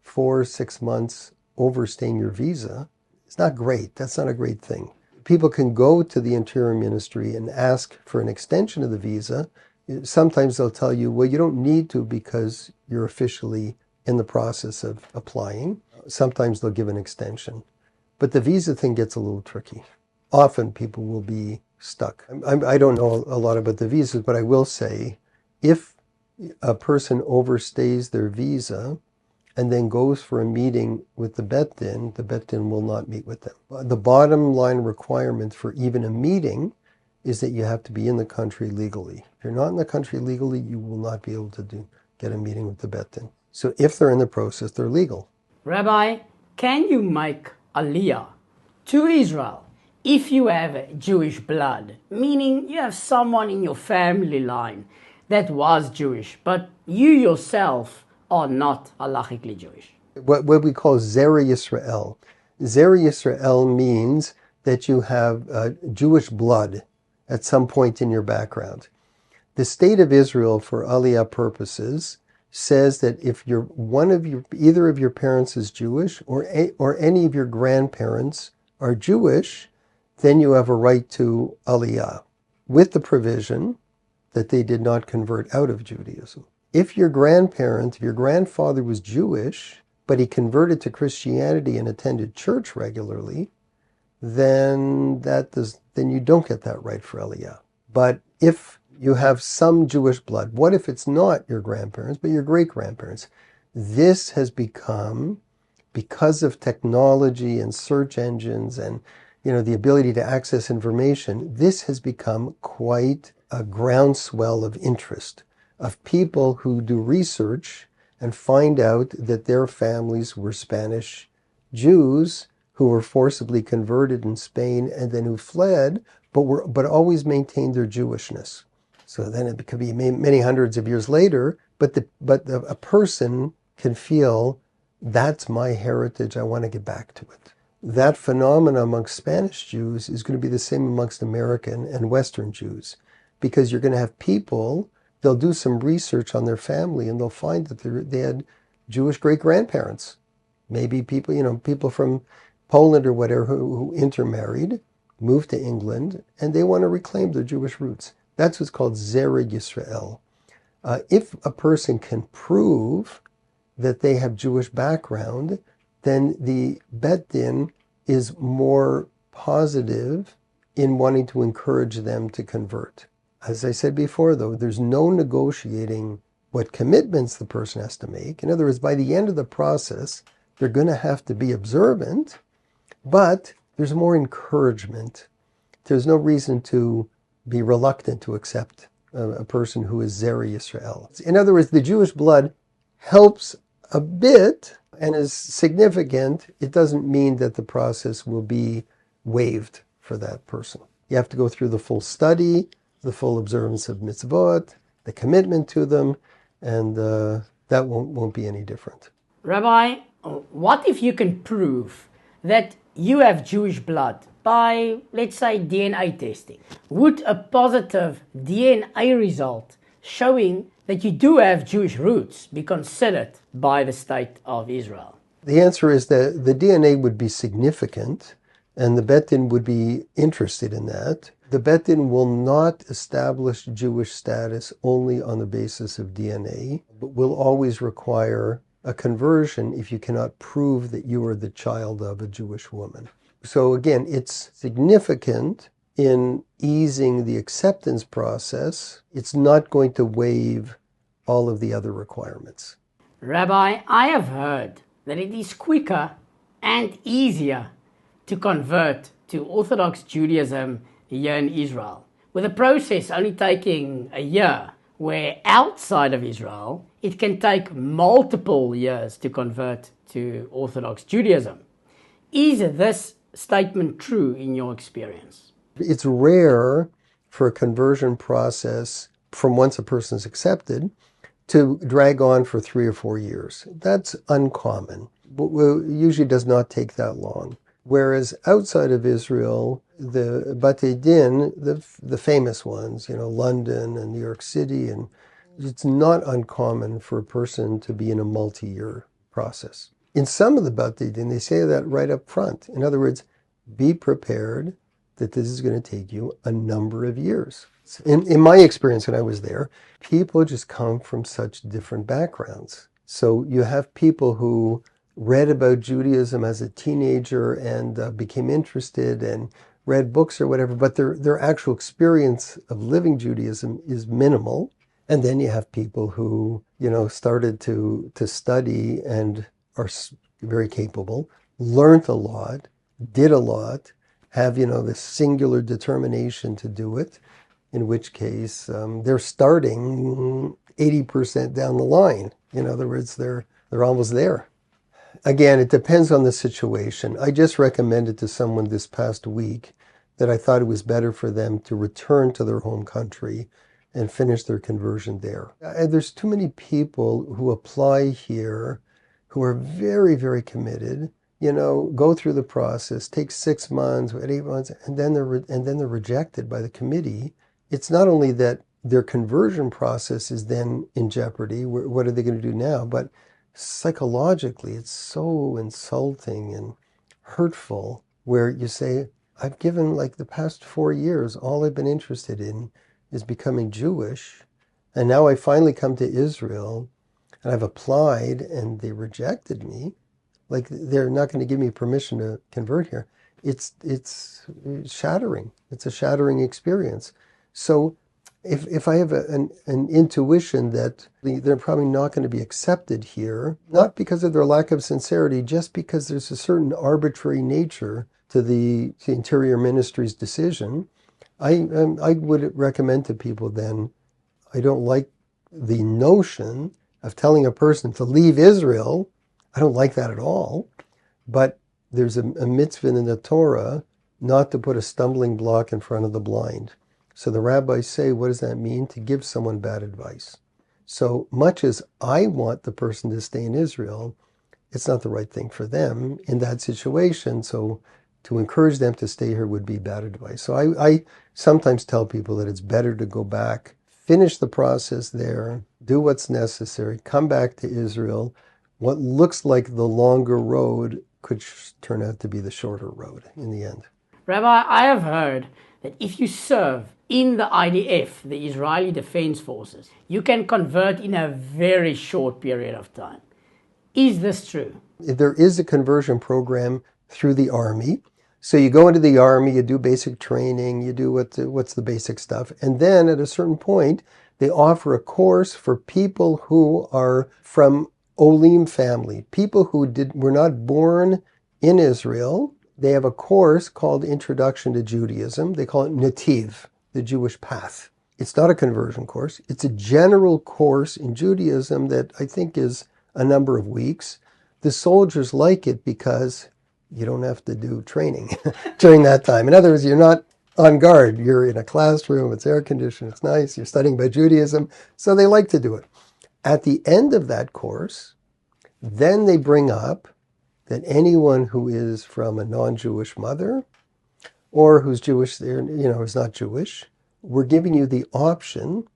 4 or 6 months overstaying your visa. It's not great. That's not a great thing. People can go to the Interior Ministry and ask for an extension of the visa. Sometimes they'll tell you, well, you don't need to because you're officially in the process of applying. Sometimes they'll give an extension. But the visa thing gets a little tricky. Often people will be stuck. I don't know a lot about the visas, but I will say if a person overstays their visa and then goes for a meeting with the Bet Din will not meet with them. The bottom line requirement for even a meeting is that you have to be in the country legally. If you're not in the country legally, you will not be able to get a meeting with the Bet Din. So if they're in the process, they're legal. Rabbi, can you make Aliyah to Israel if you have Jewish blood? Meaning you have someone in your family line that was Jewish, but you yourself are not halachically Jewish. What we call Zera Yisrael. Zera Yisrael means that you have Jewish blood at some point in your background. The state of Israel, for Aliyah purposes, says that if either of your parents is Jewish or any of your grandparents are Jewish, then you have a right to Aliyah, with the provision that they did not convert out of Judaism. If your grandfather was Jewish, but he converted to Christianity and attended church regularly, then you don't get that right for Aliyah. But if you have some Jewish blood, what if it's not your grandparents, but your great-grandparents? This has become, because of technology and search engines and the ability to access information, this has become quite a groundswell of interest of people who do research and find out that their families were Spanish Jews who were forcibly converted in Spain and then who fled, but always maintained their Jewishness. So then it could be many hundreds of years later, but a person can feel, that's my heritage, I want to get back to it. That phenomenon amongst Spanish Jews is going to be the same amongst American and Western Jews, because you're going to have people, they'll do some research on their family and they'll find that they had Jewish great-grandparents. Maybe people from Poland or whatever who intermarried, moved to England, and they want to reclaim their Jewish roots. That's what's called Zera Yisrael. If a person can prove that they have Jewish background, then the Bet Din is more positive in wanting to encourage them to convert. As I said before, though, there's no negotiating what commitments the person has to make. In other words, by the end of the process, they're going to have to be observant, but there's more encouragement. There's no reason to be reluctant to accept a person who is Zera Yisrael. In other words, the Jewish blood helps a bit and is significant. It doesn't mean that the process will be waived for that person. You have to go through the full study, the full observance of mitzvot, the commitment to them, and that won't be any different. Rabbi, what if you can prove that you have Jewish blood by, let's say, DNA testing? Would a positive DNA result showing that you do have Jewish roots be considered by the state of Israel? The answer is that the DNA would be significant, and the Bet Din would be interested in that. The Bet Din will not establish Jewish status only on the basis of DNA, but will always require a conversion if you cannot prove that you are the child of a Jewish woman. So again, it's significant in easing the acceptance process. It's not going to waive all of the other requirements. Rabbi, I have heard that it is quicker and easier to convert to Orthodox Judaism here in Israel, with the process only taking a year, where outside of Israel, it can take multiple years to convert to Orthodox Judaism. Is this statement true in your experience? It's rare for a conversion process from once a person's accepted to drag on for 3 or 4 years. That's uncommon. But usually does not take that long. Whereas outside of Israel, the Batei Din, the famous ones, London and New York City, and it's not uncommon for a person to be in a multi-year process. In some of the Batei Din, they say that right up front. In other words, be prepared that this is going to take you a number of years. In my experience when I was there, people just come from such different backgrounds. So you have people who read about Judaism as a teenager and became interested and read books or whatever, but their actual experience of living Judaism is minimal. And then you have people who, started to study and are very capable, learned a lot, did a lot, have, this singular determination to do it, in which case they're starting 80% down the line. In other words, they're almost there. Again, it depends on the situation. I just recommended to someone this past week that I thought it was better for them to return to their home country and finish their conversion there. There's too many people who apply here who are very, very committed, go through the process, take 6 months, 8 months, and then they're rejected by the committee. It's not only that their conversion process is then in jeopardy, what are they going to do now, but psychologically it's so insulting and hurtful where you say, I've given the past 4 years, all I've been interested in is becoming Jewish, and now I finally come to Israel and I've applied and they rejected me. They're not going to give me permission to convert here. It's shattering. It's a shattering experience. So if I have an intuition that they're probably not going to be accepted here, not because of their lack of sincerity, just because there's a certain arbitrary nature to the Interior Ministry's decision, I would recommend to people then, I don't like the notion of telling a person to leave Israel. I don't like that at all. But there's a mitzvah in the Torah not to put a stumbling block in front of the blind. So the rabbis say, what does that mean? To give someone bad advice. So much as I want the person to stay in Israel, it's not the right thing for them in that situation. So to encourage them to stay here would be bad advice. So I sometimes tell people that it's better to go back, finish the process there, do what's necessary, come back to Israel. What looks like the longer road could turn out to be the shorter road in the end. Rabbi, I have heard that if you serve in the IDF, the Israeli Defense Forces, you can convert in a very short period of time. Is this true? There is a conversion program through the Army. So you go into the Army, you do basic training, you do what's the basic stuff. And then at a certain point, they offer a course for people who are from Olim family, people who were not born in Israel. They have a course called Introduction to Judaism. They call it Nativ, the Jewish path. It's not a conversion course. It's a general course in Judaism that I think is a number of weeks. The soldiers like it because you don't have to do training during that time. In other words, you're not on guard. You're in a classroom, it's air conditioned, it's nice, you're studying about Judaism. So they like to do it. At the end of that course, then they bring up that anyone who is from a non-Jewish mother or who's Jewish, is not Jewish, we're giving you the option.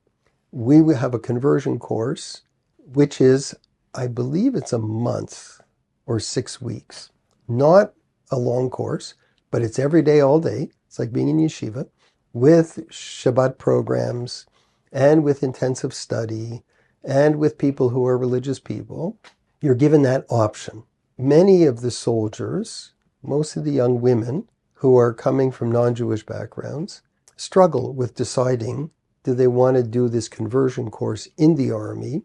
We will have a conversion course, which is, I believe it's a month or 6 weeks. Not a long course, but it's every day, all day. It's like being in yeshiva with Shabbat programs and with intensive study and with people who are religious people. You're given that option. Many of the soldiers, most of the young women who are coming from non-Jewish backgrounds, struggle with deciding, do they want to do this conversion course in the Army,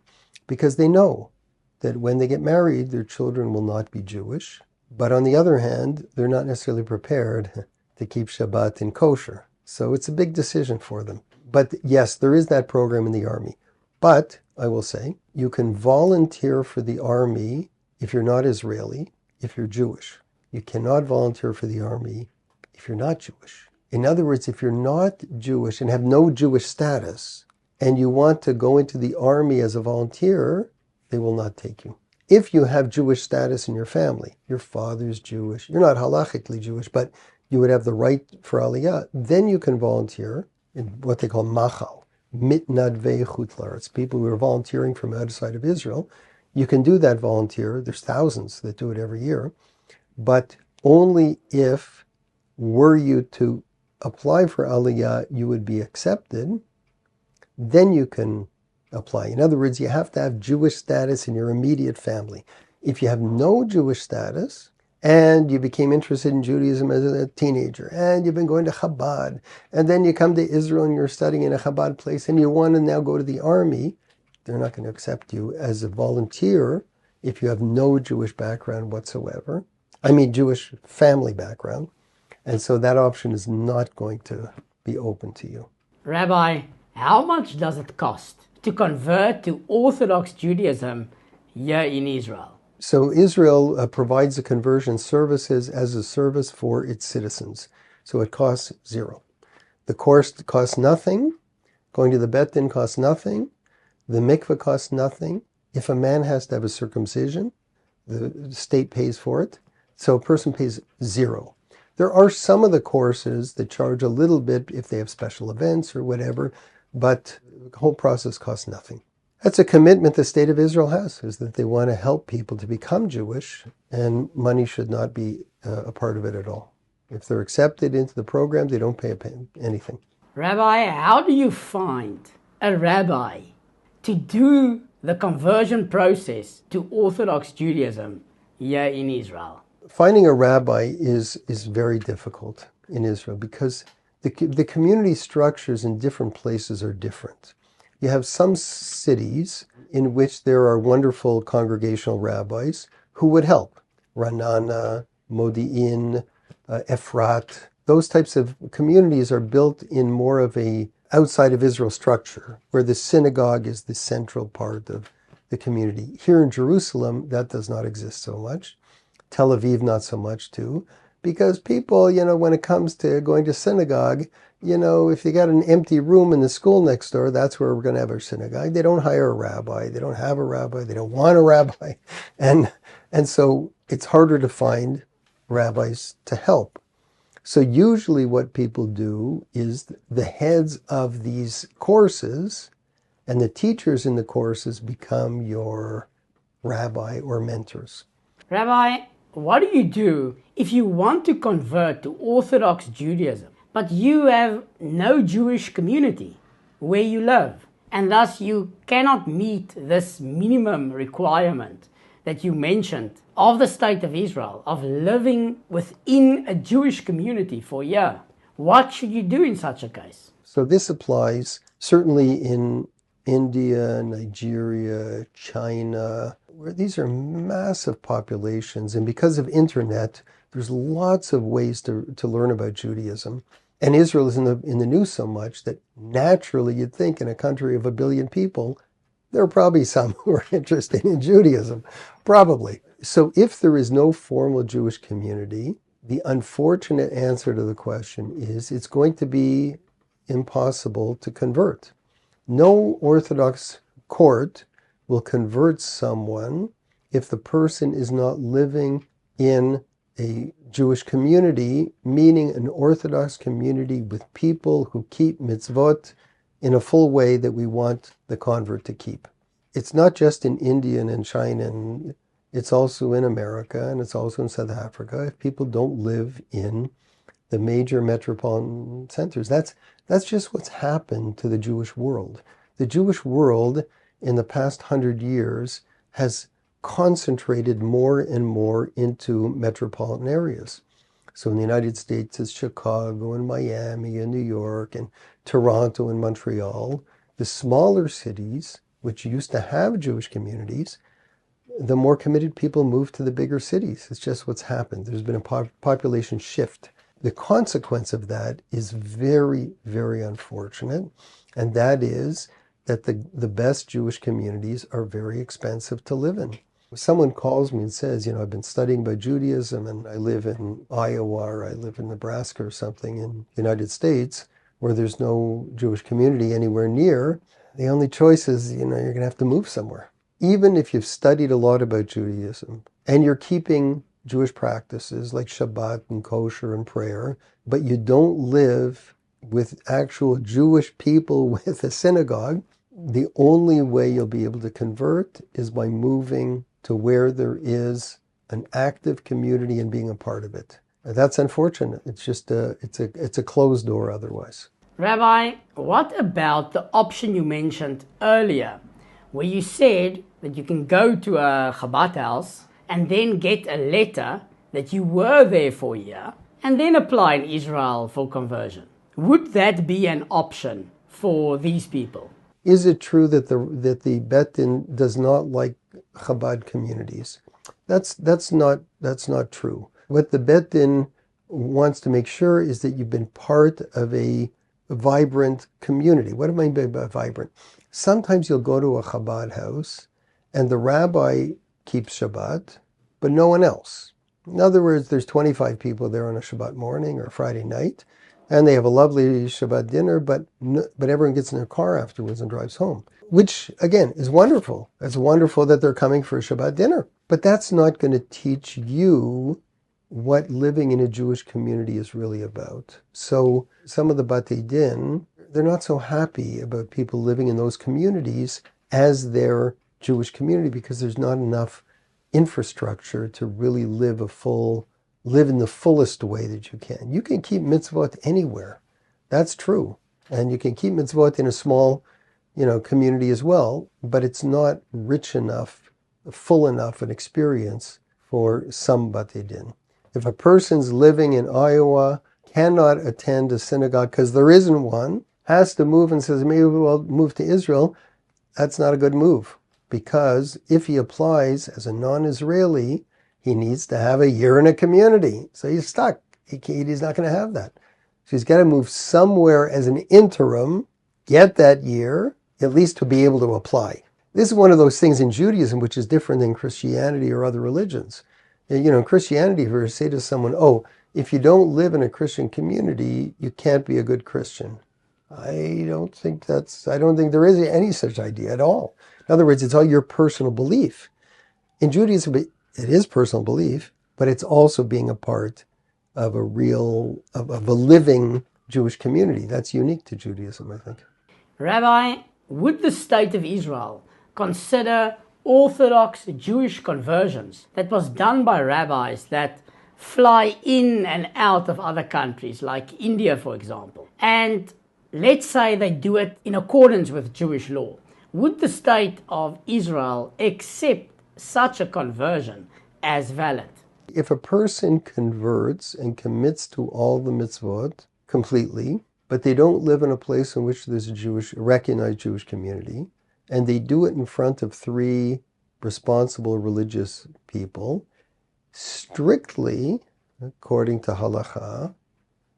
because they know that when they get married, their children will not be Jewish. But on the other hand, they're not necessarily prepared to keep Shabbat in kosher. So it's a big decision for them. But yes, there is that program in the Army. But I will say, you can volunteer for the Army if you're not Israeli, if you're Jewish. You cannot volunteer for the army if you're not Jewish. In other words, if you're not Jewish and have no Jewish status, and you want to go into the army as a volunteer, they will not take you. If you have Jewish status in your family, your father's Jewish, you're not halachically Jewish, but you would have the right for Aliyah, then you can volunteer in what they call Machon, mitnadvei chutz. It's people who are volunteering from outside of Israel. You can do that volunteer. There's thousands that do it every year, but only if, were you to apply for Aliyah, you would be accepted, then you can apply. In other words, you have to have Jewish status in your immediate family. If you have no Jewish status, and you became interested in Judaism as a teenager, and you've been going to Chabad, and then you come to Israel and you're studying in a Chabad place, and you want to now go to the army, they're not going to accept you as a volunteer if you have no Jewish background whatsoever. I mean, Jewish family background. And so that option is not going to be open to you. Rabbi, how much does it cost to convert to Orthodox Judaism here in Israel? So Israel provides the conversion services as a service for its citizens. So it costs zero. The course costs nothing. Going to the Bet Din costs nothing. The mikveh costs nothing. If a man has to have a circumcision, the state pays for it. So a person pays zero. There are some of the courses that charge a little bit if they have special events or whatever, but the whole process costs nothing. That's a commitment the state of Israel has, is that they want to help people to become Jewish, and money should not be a part of it at all. If they're accepted into the program, they don't pay anything. Rabbi, how do you find a rabbi to do the conversion process to Orthodox Judaism here in Israel? Finding a rabbi is very difficult in Israel because the community structures in different places are different. You have some cities in which there are wonderful congregational rabbis who would help. Ranana, Modi'in, Efrat. Those types of communities are built in more of a outside of Israel structure, where the synagogue is the central part of the community. Here in Jerusalem, that does not exist so much. Tel Aviv, not so much too, because people, when it comes to going to synagogue, if you got an empty room in the school next door, that's where we're going to have our synagogue. They don't hire a rabbi. They don't have a rabbi. They don't want a rabbi. And so it's harder to find rabbis to help. So usually what people do is the heads of these courses and the teachers in the courses become your rabbi or mentors. Rabbi, what do you do if you want to convert to Orthodox Judaism, but you have no Jewish community where you live, and thus you cannot meet this minimum requirement that you mentioned of the state of Israel, of living within a Jewish community for a year? What should you do in such a case? So this applies certainly in India, Nigeria, China, where these are massive populations. And because of internet, there's lots of ways to learn about Judaism. And Israel is in the news so much that naturally you'd think in a country of 1 billion people, there are probably some who are interested in Judaism, probably. So if there is no formal Jewish community, the unfortunate answer to the question is it's going to be impossible to convert. No Orthodox court will convert someone if the person is not living in a Jewish community, meaning an Orthodox community with people who keep mitzvot in a full way that we want the convert to keep. It's not just in India and in China, and it's also in America, and it's also in South Africa. If people don't live in the major metropolitan centers, that's just what's happened to the Jewish world. The Jewish world in the past 100 years has concentrated more and more into metropolitan areas. So in the United States, it's Chicago and Miami and New York and Toronto and Montreal. The smaller cities, which used to have Jewish communities, the more committed people move to the bigger cities. It's just what's happened. There's been a population shift. The consequence of that is very, very unfortunate, and that is that the best Jewish communities are very expensive to live in. If someone calls me and says, I've been studying about Judaism and I live in Iowa or I live in Nebraska or something in the United States where there's no Jewish community anywhere near, the only choice is, you're going to have to move somewhere. Even if you've studied a lot about Judaism and you're keeping Jewish practices like Shabbat and kosher and prayer, but you don't live with actual Jewish people with a synagogue, the only way you'll be able to convert is by moving to where there is an active community and being a part of it. That's unfortunate. It's just it's a closed door otherwise. Rabbi, what about the option you mentioned earlier, where you said that you can go to a Chabad house and then get a letter that you were there for a year and then apply in Israel for conversion? Would that be an option for these people? Is it true that the Bet Din does not like Chabad communities? That's not true. What the Bet Din wants to make sure is that you've been part of a vibrant community. What do I mean by vibrant? Sometimes you'll go to a Chabad house and the rabbi keeps Shabbat, but no one else. In other words, there's 25 people there on a Shabbat morning or Friday night, and they have a lovely Shabbat dinner, but everyone gets in their car afterwards and drives home, which, again, is wonderful. It's wonderful that they're coming for a Shabbat dinner. But that's not going to teach you what living in a Jewish community is really about. So some of the Batei Din, they're not so happy about people living in those communities as their Jewish community because there's not enough infrastructure to really live in the fullest way that you can. You can keep mitzvot anywhere. That's true. And you can keep mitzvot in a small, community as well, but it's not rich enough, full enough an experience for some Batei Din. If a person's living in Iowa, cannot attend a synagogue because there isn't one, has to move and says, maybe we'll move to Israel, that's not a good move. Because if he applies as a non-Israeli, he needs to have a year in a community. So he's stuck. He's not going to have that. So he's got to move somewhere as an interim, get that year, at least to be able to apply. This is one of those things in Judaism which is different than Christianity or other religions. In Christianity, if you say to someone, if you don't live in a Christian community, you can't be a good Christian. I don't think there is any such idea at all. In other words, it's all your personal belief. In Judaism, it is personal belief, but it's also being a part of a living Jewish community. That's unique to Judaism, I think. Rabbi, would the state of Israel consider Orthodox Jewish conversions that was done by rabbis that fly in and out of other countries, like India, for example, and let's say they do it in accordance with Jewish law? Would the state of Israel accept such a conversion as valid? If a person converts and commits to all the mitzvot completely, but they don't live in a place in which there's a recognized Jewish community, and they do it in front of 3 responsible religious people, strictly, according to halakha,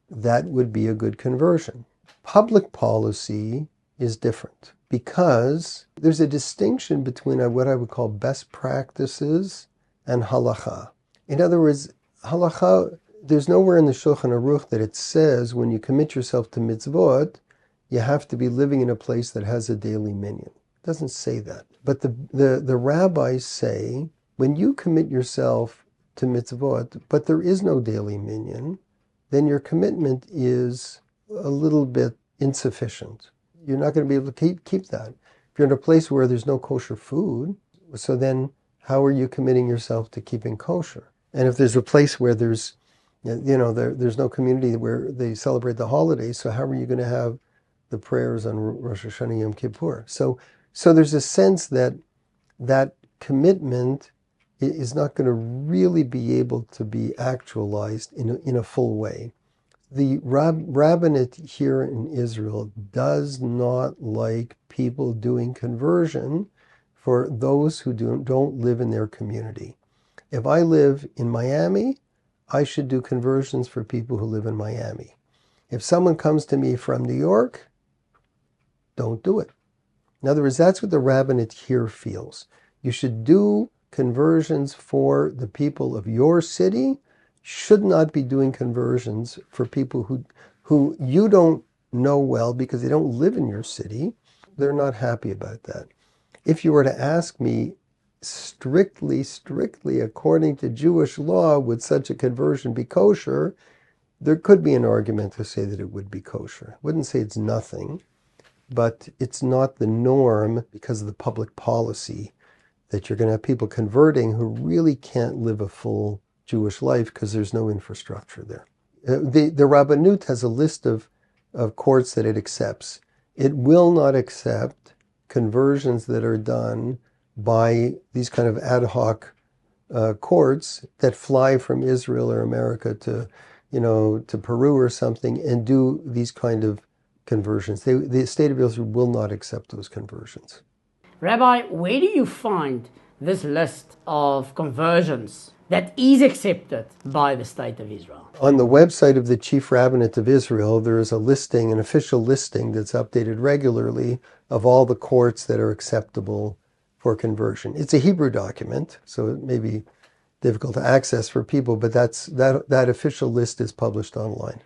that would be a good conversion. Public policy is different because there's a distinction between what I would call best practices and halakha. In other words, halakha, there's nowhere in the Shulchan Aruch that it says when you commit yourself to mitzvot, you have to be living in a place that has a daily minyan. It doesn't say that. But the rabbis say, when you commit yourself to mitzvot, but there is no daily minyan, then your commitment is a little bit insufficient. You're not going to be able to keep that. If you're in a place where there's no kosher food, so then how are you committing yourself to keeping kosher? And if there's a place where there's no community where they celebrate the holidays, so how are you going to have the prayers on Rosh Hashanah Yom Kippur? So there's a sense that commitment is not going to really be able to be actualized in a full way. The rabbinate here in Israel does not like people doing conversion for those who don't live in their community. If I live in Miami, I should do conversions for people who live in Miami. If someone comes to me from New York, don't do it. In other words, that's what the rabbinate here feels. You should do conversions for the people of your city should not be doing conversions for people who you don't know well because they don't live in your city. They're not happy about that. If you were to ask me, strictly according to Jewish law, would such a conversion be kosher? There could be an argument to say that it would be kosher. I wouldn't say it's nothing, but it's not the norm because of the public policy that you're going to have people converting who really can't live a full Jewish life because there's no infrastructure there. The Rabbanut has a list of courts that it accepts. It will not accept conversions that are done by these kind of ad hoc courts that fly from Israel or America to Peru or something and do these kind of conversions. The state of Israel will not accept those conversions. Rabbi, where do you find this list of conversions that is accepted by the state of Israel? On the website of the Chief Rabbinate of Israel, there is a listing, an official listing that's updated regularly of all the courts that are acceptable for conversion. It's a Hebrew document, so it may be difficult to access for people, but that official list is published online.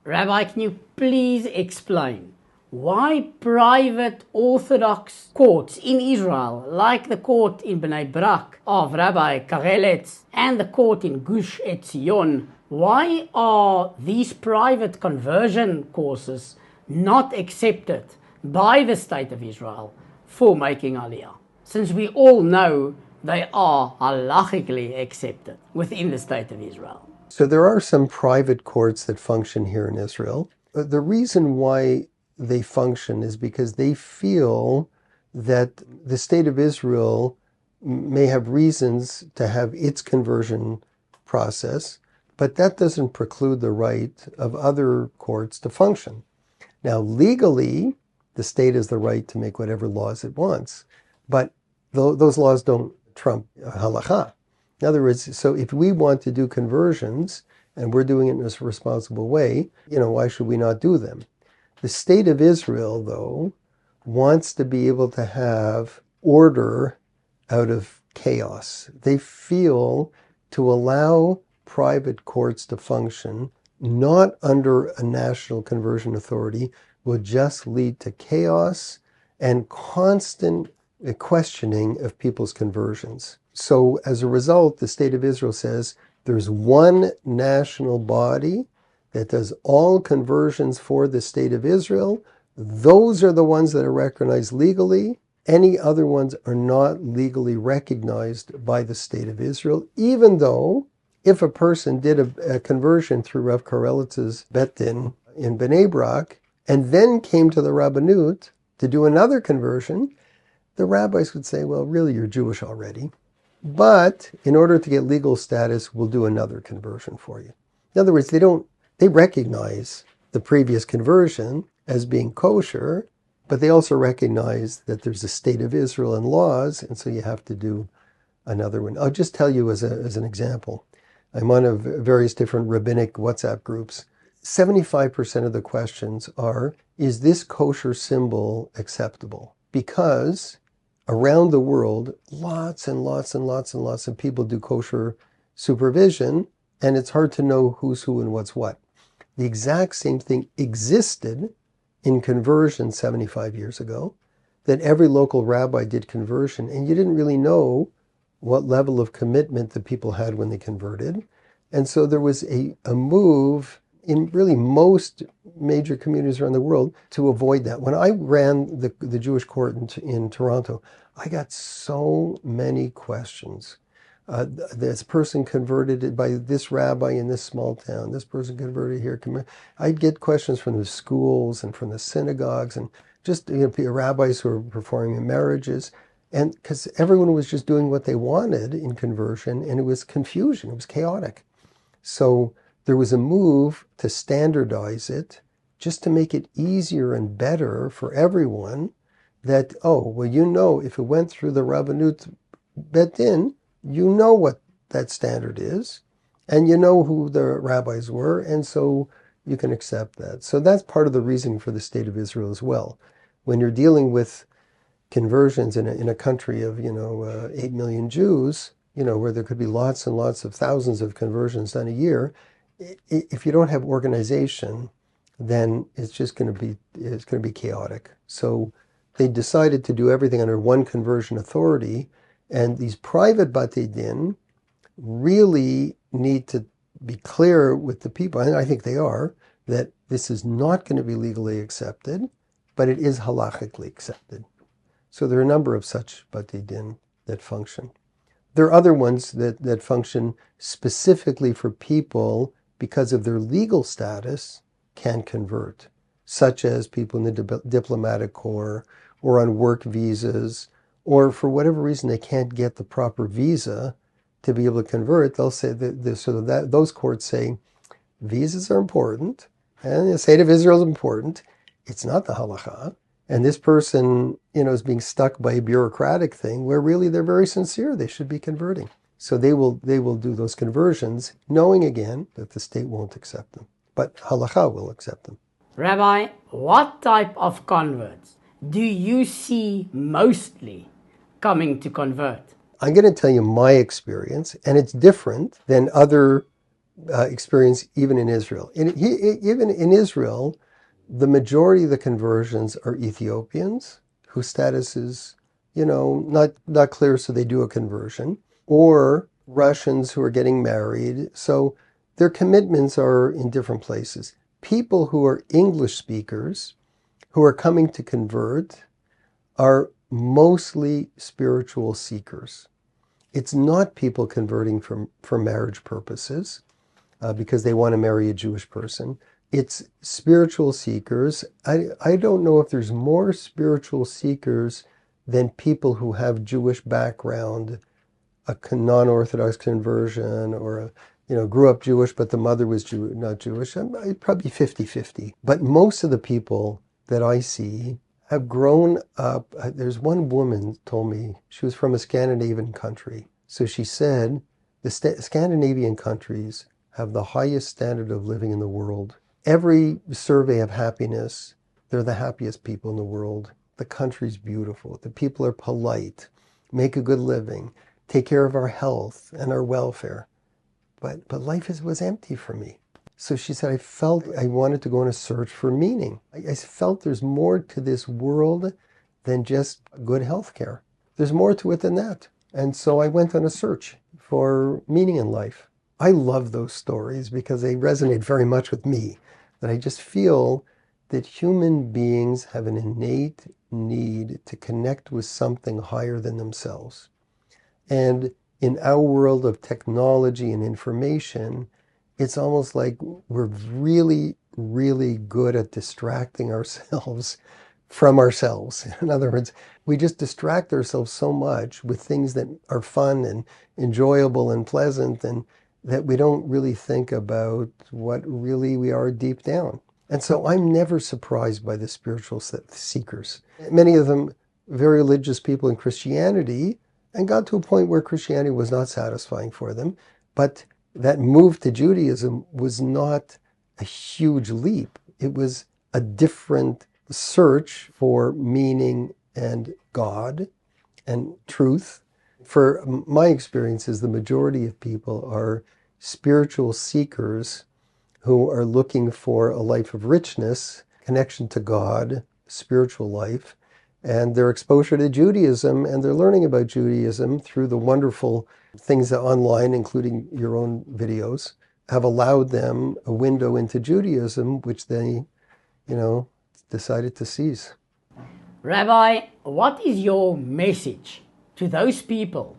Rabbi, can you please explain why private Orthodox courts in Israel, like the court in Bnei Brak of Rabbi Kriel and the court in Gush Etzion, why are these private conversion courses not accepted by the state of Israel for making Aliyah? Since we all know they are halachically accepted within the state of Israel. So there are some private courts that function here in Israel. The reason why they function is because they feel that the state of Israel may have reasons to have its conversion process, but that doesn't preclude the right of other courts to function. Now, legally, the state has the right to make whatever laws it wants, but those laws don't trump halakha. In other words, so if we want to do conversions and we're doing it in a responsible way, why should we not do them? The state of Israel, though, wants to be able to have order out of chaos. They feel to allow private courts to function, not under a national conversion authority, will just lead to chaos and constant questioning of people's conversions. So as a result, the state of Israel says there's one national body that does all conversions for the state of Israel. Those are the ones that are recognized legally. Any other ones are not legally recognized by the state of Israel, even though if a person did a conversion through Rav Karelitz's Bet Din in Bnei Brak and then came to the Rabbanut to do another conversion, the rabbis would say, well, really, you're Jewish already. But in order to get legal status, we'll do another conversion for you. In other words, they recognize the previous conversion as being kosher, but they also recognize that there's a state of Israel and laws, and so you have to do another one. I'll just tell you as an example. I'm on various different rabbinic WhatsApp groups. 75% of the questions are, is this kosher symbol acceptable? Because around the world, lots and lots and lots and lots of people do kosher supervision, and it's hard to know who's who and what's what. The exact same thing existed in conversion 75 years ago, that every local rabbi did conversion, and you didn't really know what level of commitment the people had when they converted. And so there was a move in really most major communities around the world to avoid that. When I ran the Jewish court in Toronto, I got so many questions. This person converted by this rabbi in this small town. This person converted here. I'd get questions from the schools and from the synagogues and just rabbis who were performing marriages. And because everyone was just doing what they wanted in conversion, and it was confusion. It was chaotic. So there was a move to standardize it just to make it easier and better for everyone that, if it went through the Rabbanut Bet Din, you know what that standard is, and you know who the rabbis were, and so you can accept that. So that's part of the reason for the state of Israel as well. When you're dealing with conversions in a country of, 8 million Jews, where there could be lots and lots of thousands of conversions done a year. If you don't have organization, then it's going to be chaotic. So they decided to do everything under one conversion authority, and these private Batei Din really need to be clear with the people, and I think they are, that this is not going to be legally accepted, but it is halachically accepted. So there are a number of such Batei Din that function. There are other ones that function specifically for people because of their legal status can convert, such as people in the diplomatic corps or on work visas, or for whatever reason they can't get the proper visa to be able to convert. They'll say that those courts say visas are important and the state of Israel is important. It's not the halacha. And this person, is being stuck by a bureaucratic thing where really they're very sincere. They should be converting. So they will do those conversions, knowing again that the state won't accept them, but halacha will accept them. Rabbi, what type of converts do you see mostly coming to convert? I'm going to tell you my experience, and it's different than other experience even in Israel. Even in Israel, the majority of the conversions are Ethiopians whose status is, not clear, so they do a conversion, or Russians who are getting married. So their commitments are in different places. People who are English speakers who are coming to convert are mostly spiritual seekers. It's not people converting for marriage purposes because they want to marry a Jewish person. It's spiritual seekers. I don't know if there's more spiritual seekers than people who have Jewish background, a non-Orthodox conversion, or grew up Jewish, but the mother was not Jewish. Probably 50-50. But most of the people that I see have grown up. There's one woman told me, she was from a Scandinavian country. So she said, the Scandinavian countries have the highest standard of living in the world. Every survey of happiness, they're the happiest people in the world. The country's beautiful. The people are polite, make a good living, take care of our health and our welfare. But life was empty for me. So she said, I felt I wanted to go on a search for meaning. I felt there's more to this world than just good health care. There's more to it than that. And so I went on a search for meaning in life. I love those stories because they resonate very much with me. That I just feel that human beings have an innate need to connect with something higher than themselves. And in our world of technology and information, it's almost like we're really, really good at distracting ourselves from ourselves. In other words, we just distract ourselves so much with things that are fun and enjoyable and pleasant, and that we don't really think about what really we are deep down. And so I'm never surprised by the spiritual seekers. Many of them very religious people in Christianity, and got to a point where Christianity was not satisfying for them. But that move to Judaism was not a huge leap. It was a different search for meaning and God and truth. For my experiences, the majority of people are spiritual seekers who are looking for a life of richness, connection to God, spiritual life, and their exposure to Judaism, and they're learning about Judaism through the wonderful things that online, including your own videos, have allowed them a window into Judaism, which they, decided to seize. Rabbi, what is your message to those people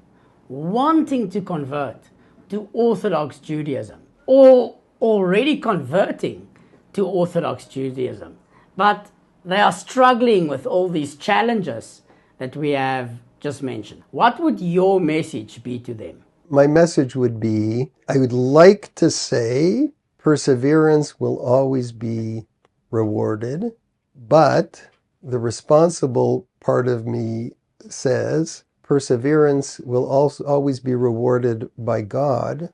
wanting to convert to Orthodox Judaism, or already converting to Orthodox Judaism, but they are struggling with all these challenges that we have just mentioned? What would your message be to them? My message would be, I would like to say perseverance will always be rewarded, but the responsible part of me says perseverance will also always be rewarded by God,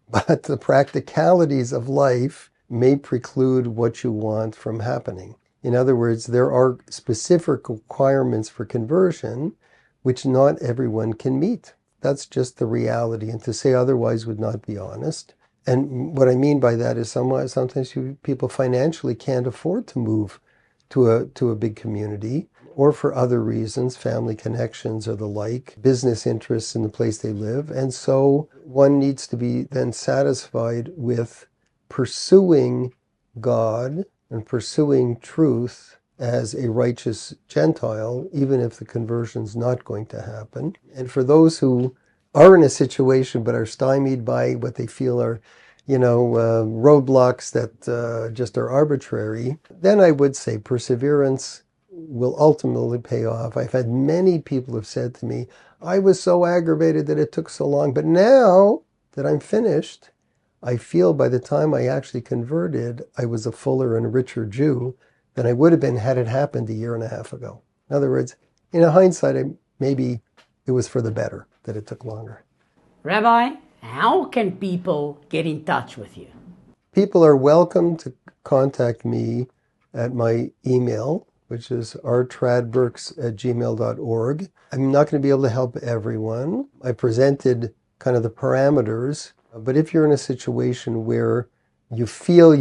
but the practicalities of life may preclude what you want from happening. In other words, there are specific requirements for conversion which not everyone can meet. That's just the reality, and to say otherwise would not be honest. And what I mean by that is sometimes people financially can't afford to move to a big community, or for other reasons, family connections or the like, business interests in the place they live. And so one needs to be then satisfied with pursuing God and pursuing truth as a righteous Gentile, even if the conversion's not going to happen. And for those who are in a situation but are stymied by what they feel are, roadblocks that just are arbitrary, then I would say perseverance will ultimately pay off. I've had many people have said to me, I was so aggravated that it took so long, but now that I'm finished, I feel by the time I actually converted, I was a fuller and richer Jew than I would have been had it happened a year and a half ago. In other words, in hindsight, maybe it was for the better that it took longer. Rabbi, how can people get in touch with you? People are welcome to contact me at my email, which is rtradburks@gmail.org. I'm not going to be able to help everyone. I presented kind of the parameters, but if you're in a situation where you feel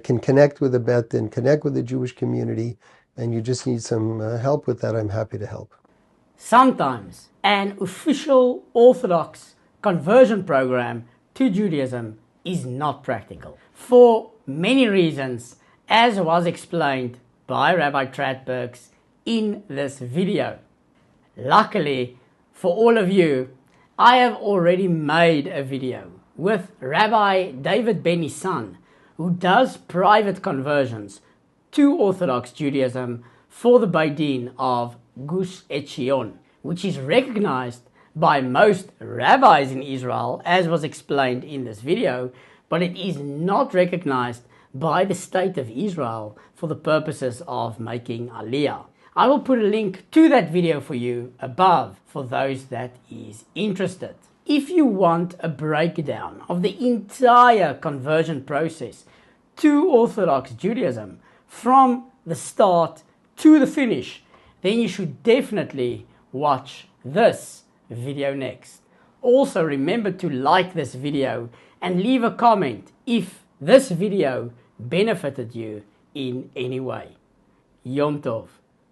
can connect with the Bet and connect with the Jewish community, and you just need some help with that, I'm happy to help. Sometimes an official Orthodox conversion program to Judaism is not practical for many reasons, as was explained by Rabbi Tradburks in this video. Luckily for all of you, I have already made a video with Rabbi David Benny's son, who does private conversions to Orthodox Judaism for the Beit Din of Gush Etzion, which is recognized by most rabbis in Israel, as was explained in this video, but it is not recognized by the state of Israel for the purposes of making Aliyah. I will put a link to that video for you above for those that is interested. If you want a breakdown of the entire conversion process to Orthodox Judaism from the start to the finish, then you should definitely watch this video next. Also remember to like this video and leave a comment if this video benefited you in any way. Yom Tov.